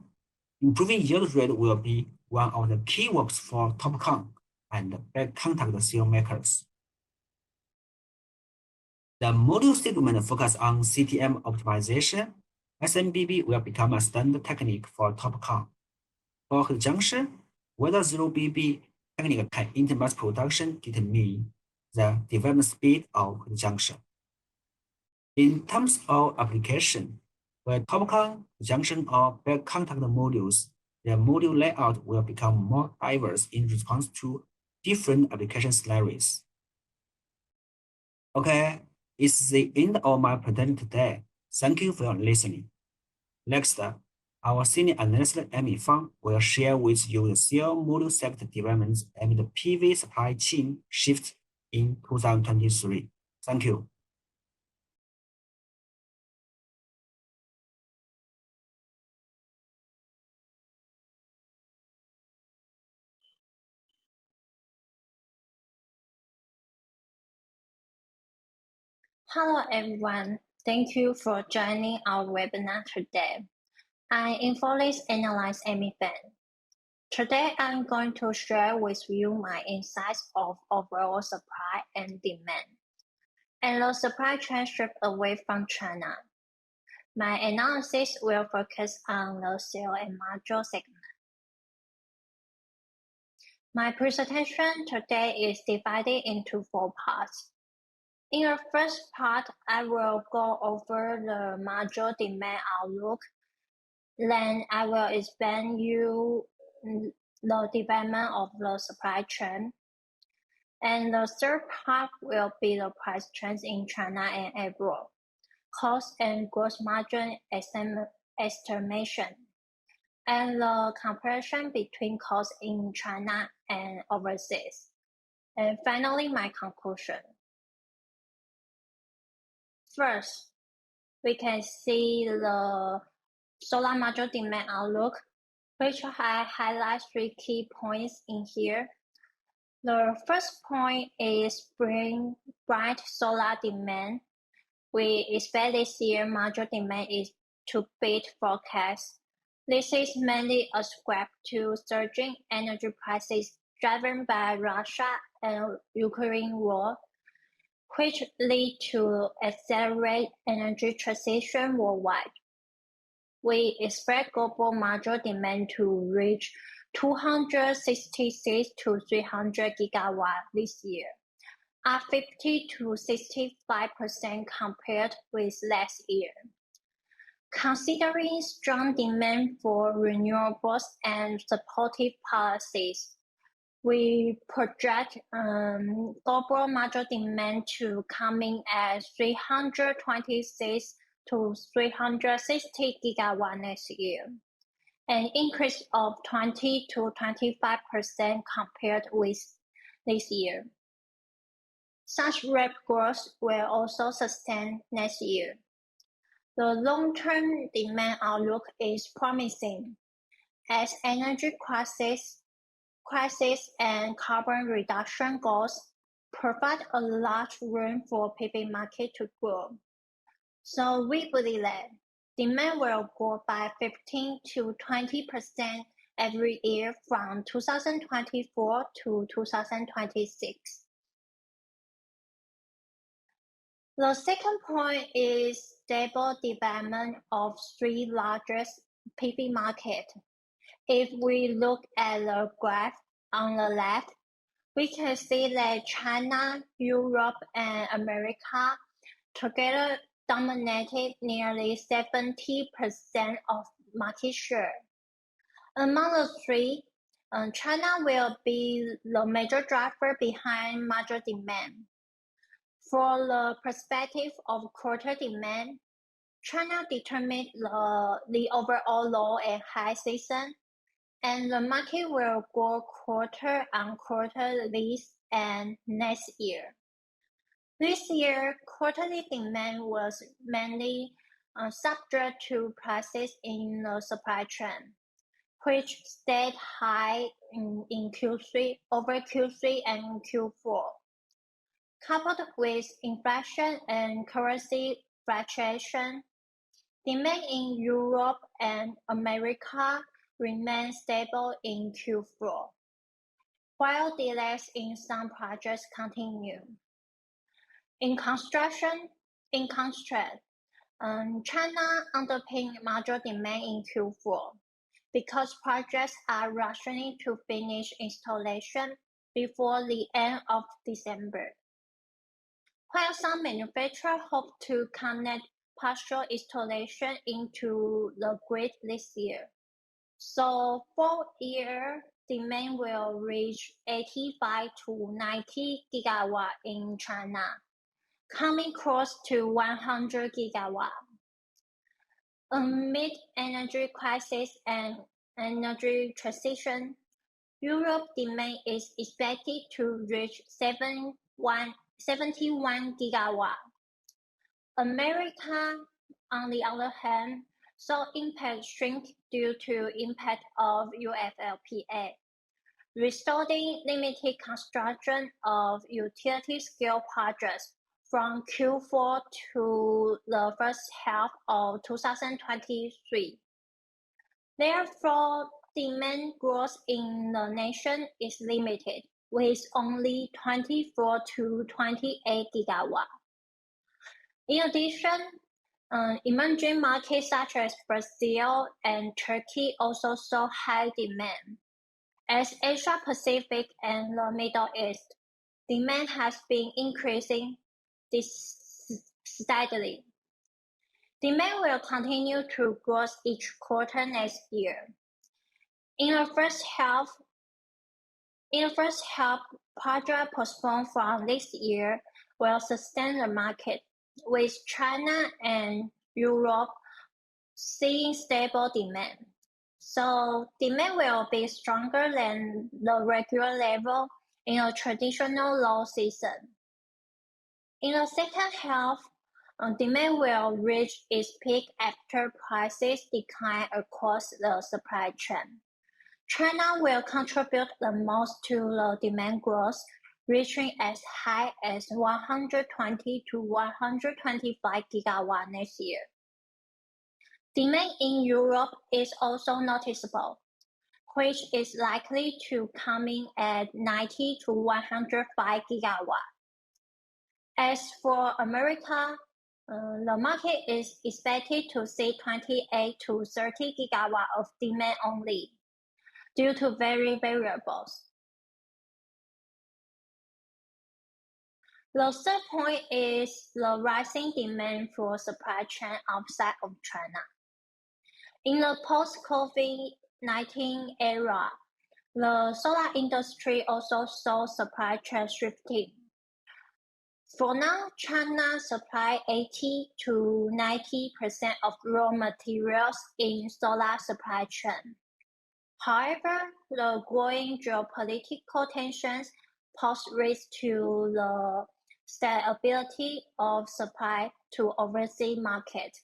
improving yield rate will be one of the key works for TOPCon and back contact cell makers. The module segment focus on CTM optimization. SMBB will become a standard technique for TOPCon. For junction, whether 0BB technique can enter mass production determine the development speed of junction. In terms of application, for TOPCon, junction, or back contact modules, the module layout will become more diverse in response to different application scenarios. Okay, it's the end of my presentation today. Thank you for listening. Next, our senior analyst Amy Fang will share with you the cell module sector developments and the PV supply chain shift in 2023. Thank you. Hello everyone, thank you for joining our webinar today. I'm InfoLink Analyst Amy Fan. Today I'm going to share with you my insights of overall supply and demand, and the supply chain shift away from China. My analysis will focus on the cell and module segment. My presentation today is divided into 4 parts. In the first part, I will go over the module demand outlook. Then I will explain you the development of the supply chain. And the third part will be the price trends in China and abroad, cost and gross margin estimation, and the comparison between costs in China and overseas. And finally, my conclusion. First, we can see the solar module demand outlook, which I highlight 3 key points in here. The first point is spring bright solar demand. We expect this year module demand is to beat forecast. This is mainly ascribed to surging energy prices driven by Russia and Ukraine war, which lead to accelerate energy transition worldwide. We expect global module demand to reach 266 to 300 gigawatts this year, up 50 to 65% compared with last year. Considering strong demand for renewables and supportive policies, we project global module demand to come in at 326 to 360 gigawatts next year, an increase of 20 to 25% compared with this year. Such rapid growth will also sustain next year. The long-term demand outlook is promising, as energy crisis and carbon reduction goals provide a large room for PV market to grow. So we believe that demand will grow by 15 to 20% every year from 2024 to 2026. The second point is stable development of 3 largest PV markets. If we look at the graph on the left, we can see that China, Europe, and America together dominated nearly 70% of market share. Among the 3, China will be the major driver behind module demand. For the perspective of quarter demand, China determined the overall low and high season, and the market will grow quarter on quarter this and next year. This year, quarterly demand was mainly subject to prices in the supply chain, which stayed high in Q3 over Q3 and Q4. Coupled with inflation and currency fluctuation, demand in Europe and America remained stable in Q4, while delays in some projects continue. In contrast, China underpinned module demand in Q4 because projects are rushing to finish installation before the end of December, while some manufacturers hope to connect partial installation into the grid this year. So full year demand will reach 85 to 90 gigawatts in China, coming close to 100 gigawatts. Amid energy crisis and energy transition, Europe demand is expected to reach 71 gigawatts. America, on the other hand, saw impact shrink due to impact of UFLPA, restoring limited construction of utility-scale projects from Q4 to the first half of 2023. Therefore, demand growth in the nation is limited, with only 24 to 28 gigawatts. In addition, Emerging markets such as Brazil and Turkey also saw high demand. As Asia Pacific and the Middle East, demand has been increasing steadily. Demand will continue to grow each quarter next year. In the first half, projects postponed from this year will sustain the market, with China and Europe seeing stable demand. So demand will be stronger than the regular level in a traditional low season. In the second half, demand will reach its peak after prices decline across the supply chain. China will contribute the most to the demand growth, reaching as high as 120 to 125 gigawatts next year. Demand in Europe is also noticeable, which is likely to come in at 90 to 105 gigawatts. As for America, the market is expected to see 28 to 30 gigawatts of demand only, due to variables. The third point is the rising demand for supply chain outside of China. In the post-COVID-19 era, the solar industry also saw supply chain shifting. For now, China supplies 80 to 90% of raw materials in solar supply chain. However, the growing geopolitical tensions pose risk to the stability of supply to overseas markets.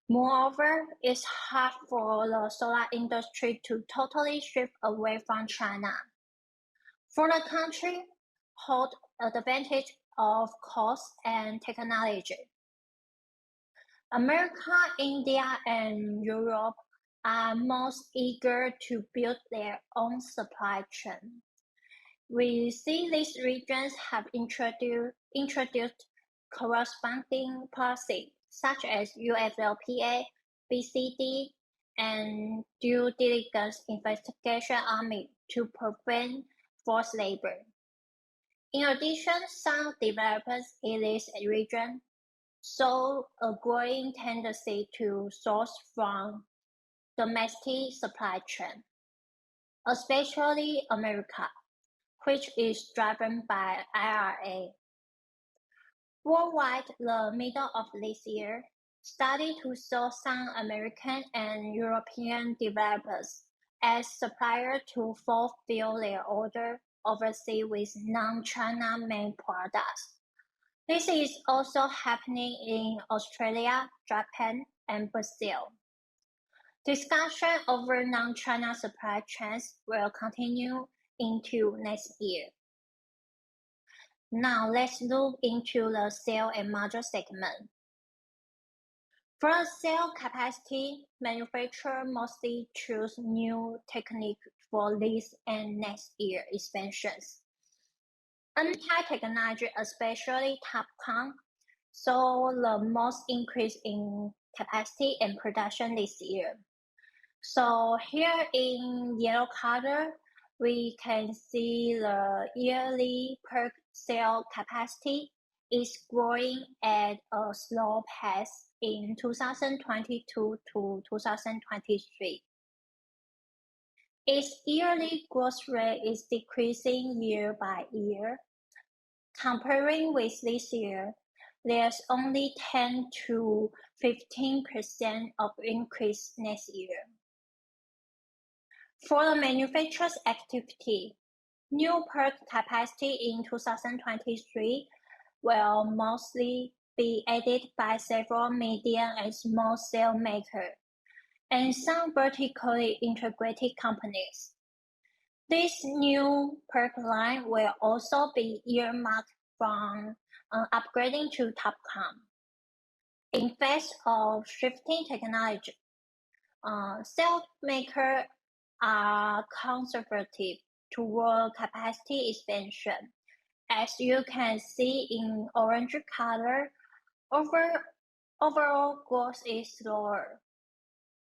Moreover, it's hard for the solar industry to totally shift away from China. For the country, hold advantage of cost and technology. America, India, and Europe are most eager to build their own supply chain. We see these regions have introduced corresponding policies such as UFLPA, BCD, and due diligence investigation army to prevent forced labor. In addition, some developers in this region saw a growing tendency to source from domestic supply chain, especially America, which is driven by IRA. Worldwide, the middle of this year started to show some American and European developers as suppliers to fulfill their order overseas with non-China made products. This is also happening in Australia, Japan, and Brazil. Discussion over non-China supply chains will continue into next year. Now let's look into the cell and module segment. For the cell capacity, manufacturers mostly choose new techniques for this and next year expansions. N-type technology, especially TOPCon, saw the most increase in capacity and production this year. So here in yellow color, we can see the yearly per cell capacity is growing at a slow pace in 2022 to 2023. Its yearly growth rate is decreasing year by year. Comparing with this year, there's only 10 to 15% of increase next year. For the manufacturer's activity, new PERC capacity in 2023 will mostly be added by several medium and small cell makers and some vertically integrated companies. This new PERC line will also be earmarked from upgrading to TOPCon. In face of shifting technology, cell makers are conservative toward capacity expansion. As you can see in orange color, over overall growth is slower.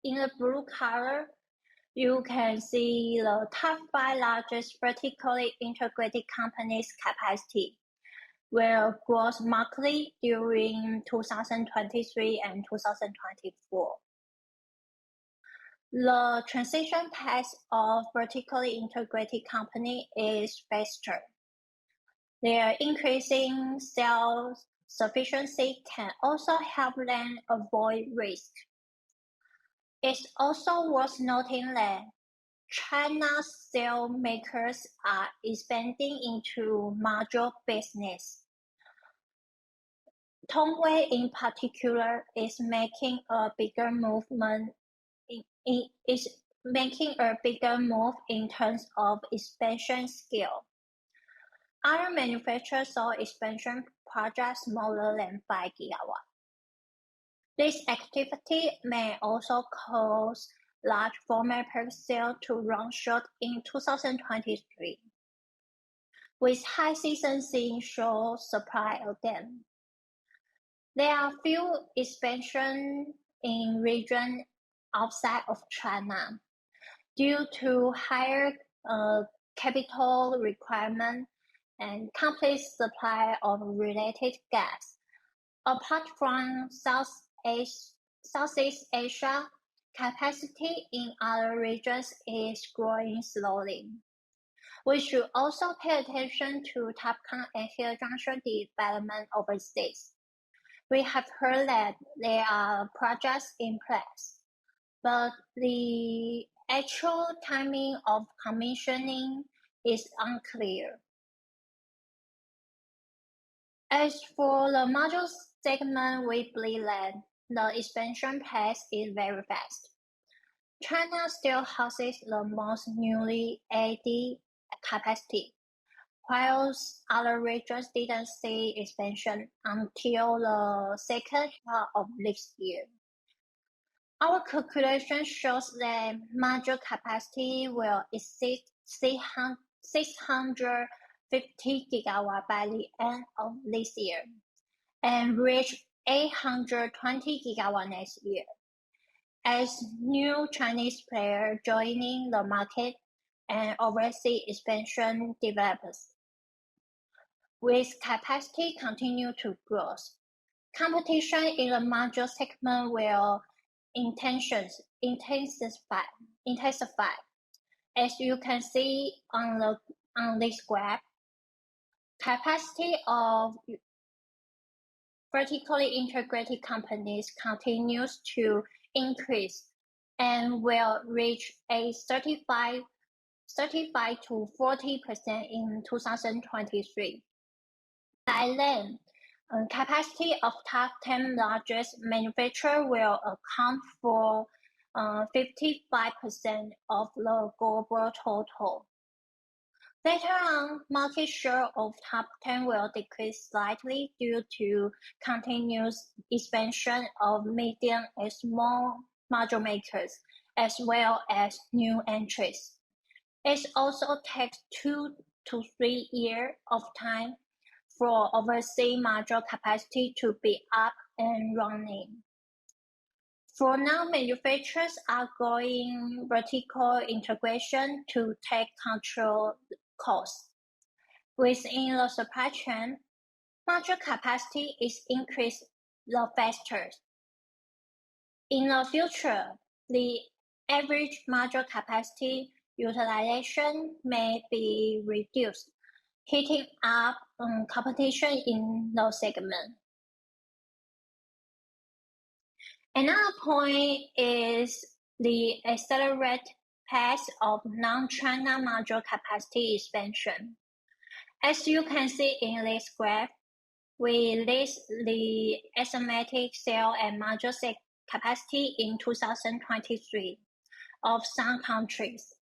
In the blue color, you can see the top 5 largest vertically integrated companies' capacity will grow markedly during 2023 and 2024. The transition path of vertically integrated company is faster. Their increasing self-sufficiency can also help them avoid risk. It's also worth noting that China's cell makers are expanding into module business. Tongwei in particular is making a bigger move in terms of expansion scale. Other manufacturers saw expansion projects smaller than 5 GW. This activity may also cause large format per cell to run short in 2023, with high season seeing short supply again. There are few expansions in regions outside of China due to higher capital requirement and complex supply of related gas. Apart from Southeast Asia, capacity in other regions is growing slowly. We should also pay attention to TOPCon and Hill Junction development overseas. We have heard that there are projects in place, but the actual timing of commissioning is unclear. As for the module segment, we believe that the expansion pace is very fast. China still houses the most newly added capacity, whilst other regions didn't see expansion until the second half of this year. Our calculation shows that module capacity will exceed 650 GW by the end of this year and reach 820 GW next year, as new Chinese players joining the market and overseas expansion develops. With capacity continue to grow, competition in the module segment will intensify. As you can see on this graph, capacity of vertically integrated companies continues to increase and will reach a 35 to 40% in 2023. By then, capacity of top 10 largest manufacturers will account for 55% of the global total. Later on, market share of top 10 will decrease slightly due to continuous expansion of medium and small module makers, as well as new entries. It also takes 2 to 3 years of time for overseas module capacity to be up and running. For now, manufacturers are going vertical integration to take control costs. Within the supply chain, module capacity is increased the fastest. In the future, the average module capacity utilization may be reduced, heating up competition in the segment. Another point is the accelerated pace of non-China module capacity expansion. As you can see in this graph, we list the estimated cell and module capacity in 2023 of some countries.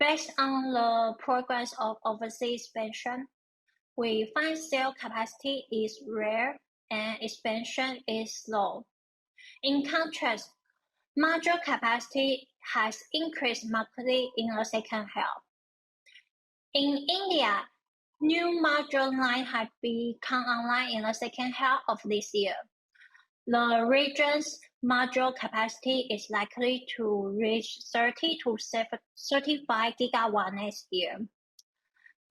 Based on the progress of overseas expansion, we find cell capacity is rare and expansion is slow. In contrast, module capacity has increased markedly in the second half. In India, new module lines have become online in the second half of this year. The region's module capacity is likely to reach 30 to 35 gigawatt next year.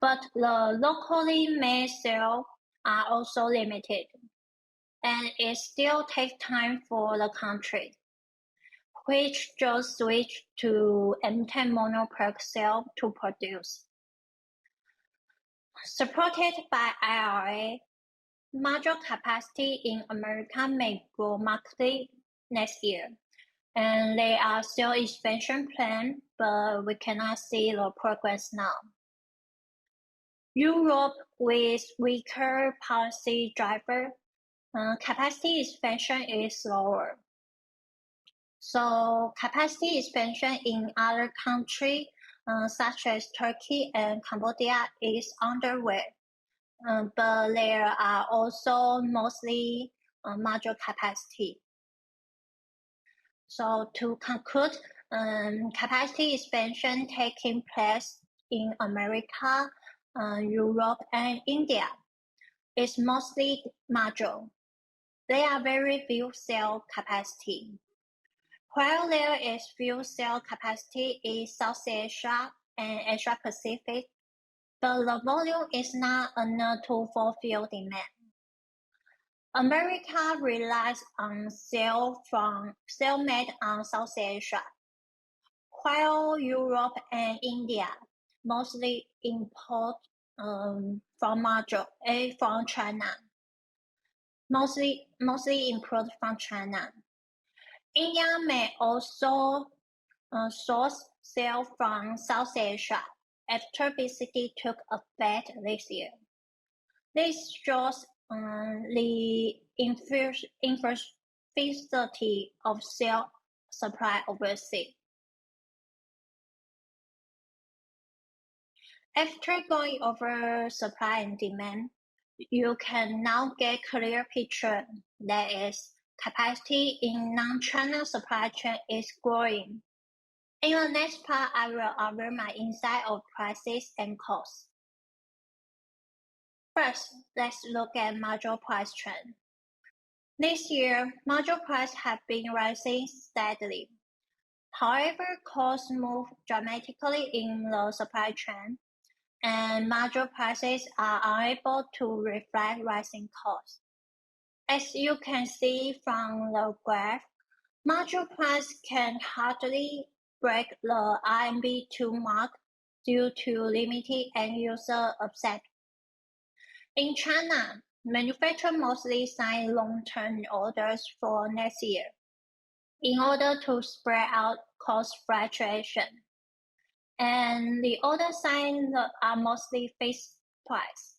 But the locally made cells are also limited, and it still takes time for the country, which just switched to M10 monoPERC cell to produce. Supported by IRA, module capacity in America may grow markedly next year, and there are still expansion plans, but we cannot see the progress now. Europe, with weaker policy driver, capacity expansion is slower. So capacity expansion in other countries, such as Turkey and Cambodia, is underway. But there are also mostly module capacity. So to conclude, capacity expansion taking place in America, Europe, and India is mostly module. There are very few cell capacity. While there is few cell capacity in South Asia and Asia Pacific, but the volume is not enough to fulfill demand. America relies on cell made on South Asia, while Europe and India mostly import from China. Mostly import from China. India may also source cell from South Asia after obesity took effect this year. This shows the inefficiency of cell supply overseas. After going over supply and demand, you can now get a clear picture that is capacity in non-China supply chain is growing. In the next part, I will offer my insight of prices and costs. First, let's look at module price trend. This year, module prices have been rising steadily. However, costs move dramatically in the supply chain, and module prices are unable to reflect rising costs. As you can see from the graph, module price can hardly break the RMB 2 mark due to limited end-user acceptance. In China, manufacturers mostly sign long-term orders for next year in order to spread out cost fluctuation. And the orders signed are mostly fixed price.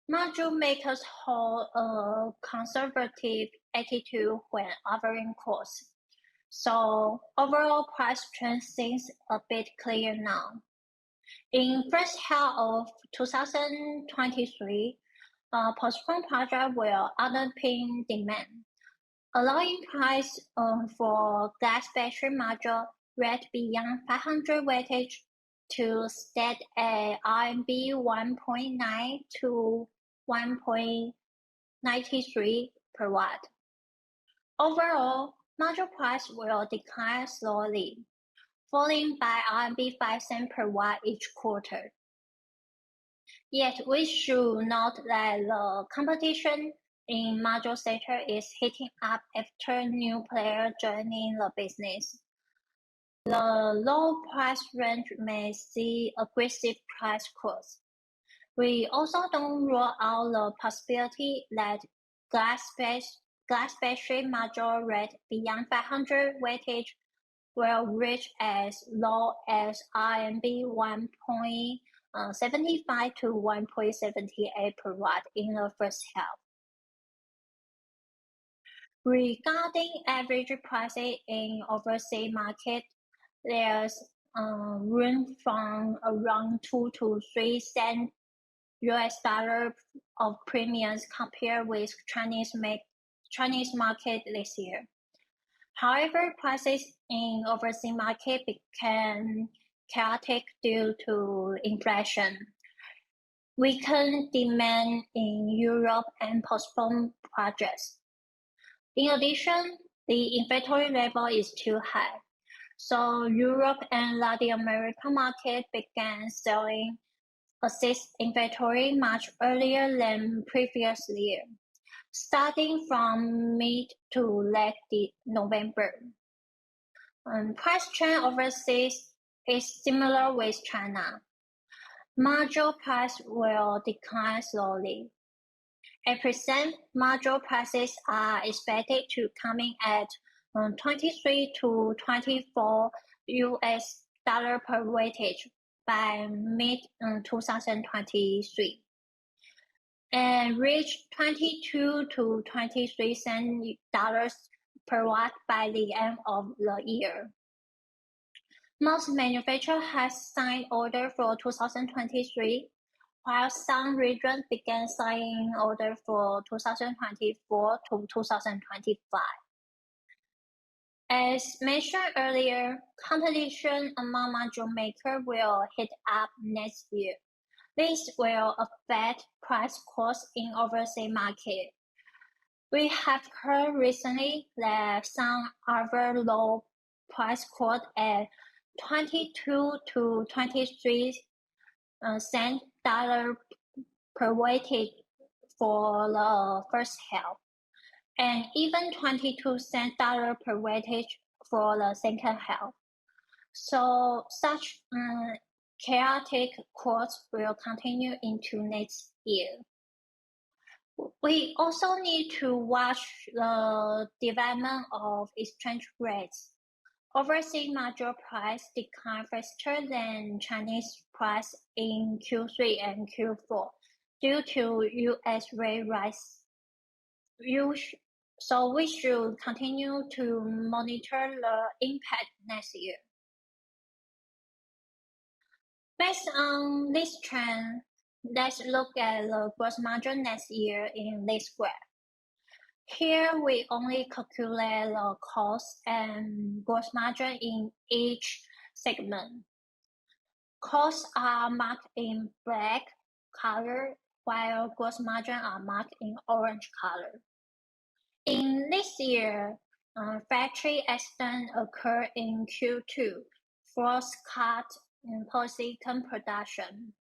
Module makers hold a conservative attitude when offering costs. So overall price trend seems a bit clear now. In first half of 2023, postponed project will underpin demand, allowing price for glass battery module rate beyond 500 wattage to stay at RMB 1.9 to 1.93 per watt. Overall, module price will decline slowly, falling by RMB 5 cents per watt each quarter. Yet we should note that the competition in module sector is heating up after new players joining the business. The low price range may see aggressive price growth. We also don't rule out the possibility that glass battery module rate beyond 500 wattage will reach as low as RMB 1.75 to 1.78 per watt in the first half. Regarding average pricing in overseas market, there's room from around 2 to 3 cents US dollar of premiums compared with Chinese market this year. However, prices in overseas market became chaotic due to inflation, weakened demand in Europe, and postponed projects. In addition, the inventory level is too high. So Europe and Latin American market began selling excess inventory much earlier than previous year, starting from mid to late November. Price trend overseas is similar with China. Module price will decline slowly. At present, module prices are expected to come in at 23 to 24 US dollar per wattage by mid 2023 and reach 22 to 23 cents dollars per watt by the end of the year. Most manufacturers have signed order for 2023, while some regions began signing order for 2024 to 2025. As mentioned earlier, competition among module makers will heat up next year. This will affect price costs in overseas market. We have heard recently that some other low price quote at 22 to 23 cent dollar per wattage for the first half, and even 22 cent dollar per wattage for the second half. So such chaotic quotes will continue into next year. We also need to watch the development of exchange rates. Overseas module price declined faster than Chinese price in Q3 and Q4 due to US rate rise. So we should continue to monitor the impact next year. Based on this trend, let's look at the gross margin next year in this graph. Here we only calculate the cost and gross margin in each segment. Costs are marked in black color, while gross margin are marked in orange color. In this year, factory accident occurred in Q2, forced cut in polysilicon production,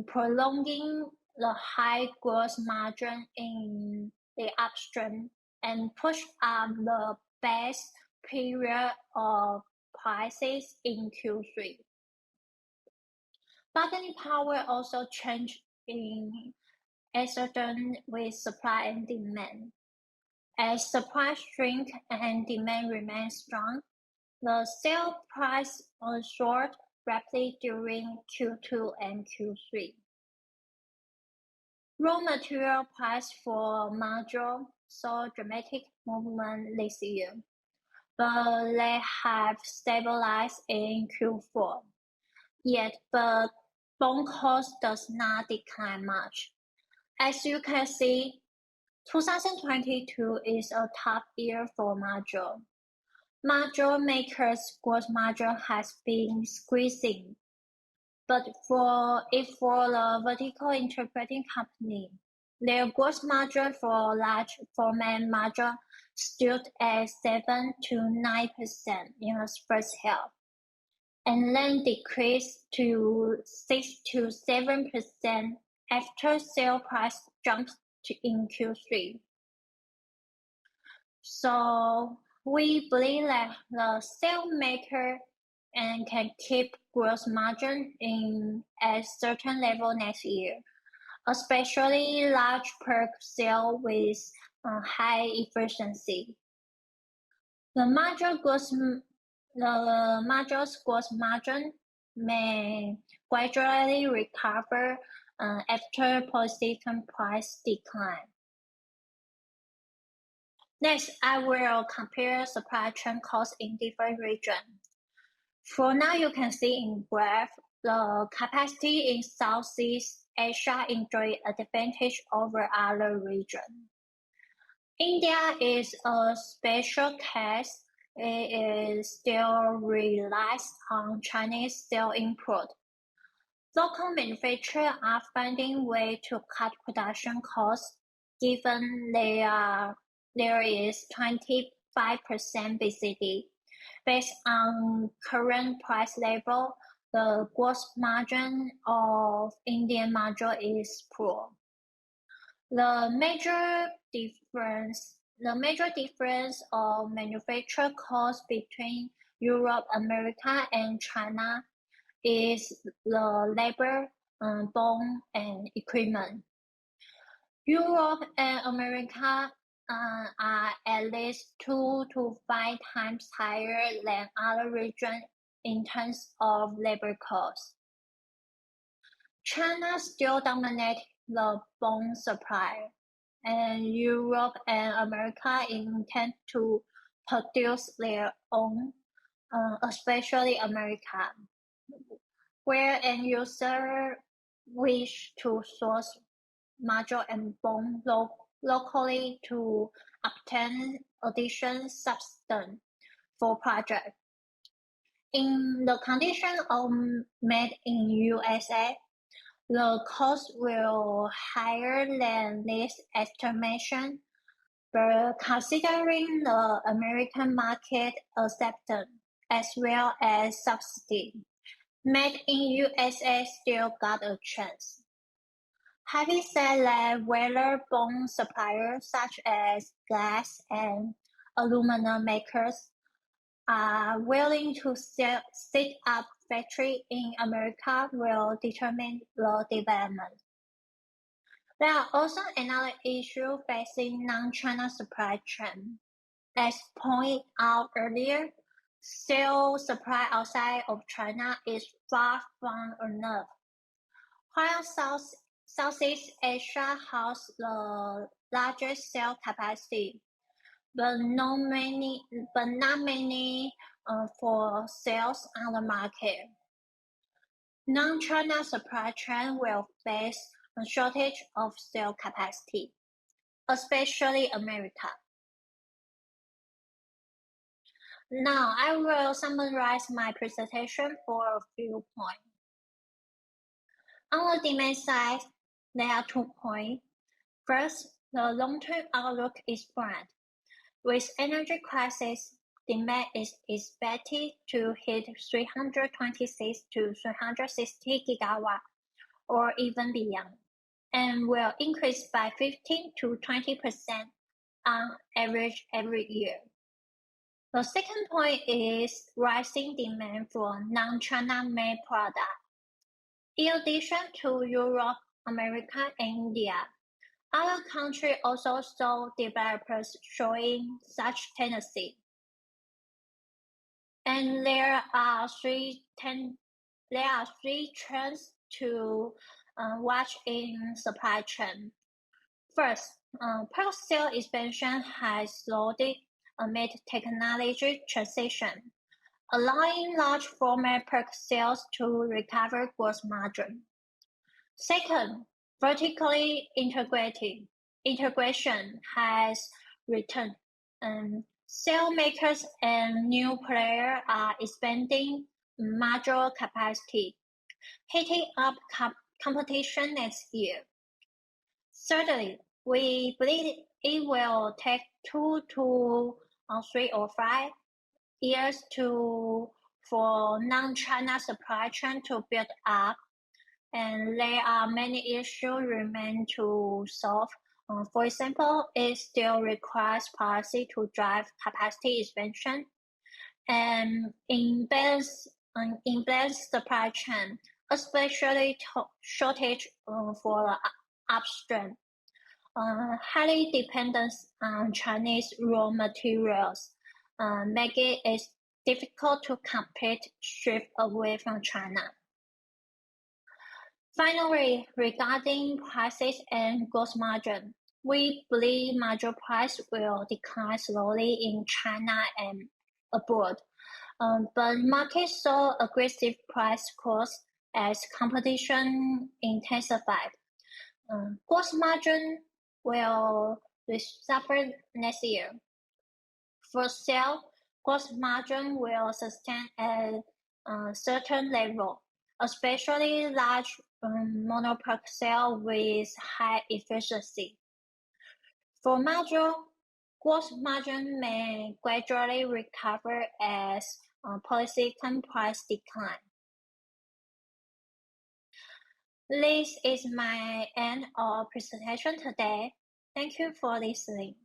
prolonging the high gross margin in the upstream and push up the base period of prices in Q3. Bargaining power also changed in accordance with supply and demand. As supply shrink and demand remains strong, the sale price soared rapidly during Q2 and Q3. Raw material price for module saw dramatic movement this year, but they have stabilized in Q4. Yet the bond cost does not decline much. As you can see, 2022 is a tough year for module. Module makers' gross margin has been squeezing. But for the vertical integrating company, their gross margin for large format module stood at 7 to 9% in the first half, and then decreased to 6 to 7% after sale price jumped in Q3. So we believe that the cell maker can keep gross margin at certain level next year, especially large PERC cell with high efficiency. The module's gross margin may gradually recover after polysilicon price decline. Next, I will compare supply chain costs in different regions. For now, you can see in graph, the capacity in Southeast Asia enjoy advantage over other regions. India is a special case. It is still relies on Chinese cell import. Local manufacturers are finding way to cut production costs given they are there is 25% BCD. Based on current price level, the gross margin of Indian module is poor. The major difference of manufacture cost between Europe, America, and China is the labor, bond, and equipment. Europe and America are at least 2 to 5 times higher than other regions in terms of labor costs. China still dominates the bond supply, and Europe and America intend to produce their own, especially America, where end users wish to source module and bond locally to obtain additional substance for project. In the condition of made in USA, the cost will higher than this estimation, but considering the American market acceptance as well as subsidy, made in USA still got a chance. Having said that, whether bond suppliers such as glass and aluminum makers are willing to set up factory in America will determine the development. There are also another issue facing non-China supply chain. As pointed out earlier, cell supply outside of China is far from enough. While Southeast Asia has the largest cell capacity, but not many for sales on the market. Non-China supply chain will face a shortage of cell capacity, especially America. Now I will summarize my presentation for a few points. On the demand side, there are 2 points. First, the long-term outlook is bright. With energy crisis, demand is expected to hit 326 to 360 gigawatts or even beyond, and will increase by 15 to 20% on average every year. The second point is rising demand for non-China made products. In addition to Europe, America, and India, other countries also saw developers showing such tendency. And there are three trends to watch in supply chain. First, PERC cell expansion has slowed amid technology transition, allowing large format PERC cells to recover gross margin. Second, vertically integration has returned. Cell makers and new players are expanding module capacity, heating up competition next year. Thirdly, we believe it will take 2 to 3 or 5 years for non-China supply chain to build up, and there are many issues remain to solve. For example, it still requires policy to drive capacity expansion and imbalance supply chain, especially shortage for the upstream. Highly dependent on Chinese raw materials, making it difficult to compete shift away from China. Finally, regarding prices and gross margin, we believe module price will decline slowly in China and abroad, but market saw aggressive price growth as competition intensified. Gross margin will suffer next year. For cell, gross margin will sustain at a certain level, especially large mono-PERC cell with high efficiency. For module, Gross margin may gradually recover as polysilicon price decline. This is my end of presentation today. Thank you for listening.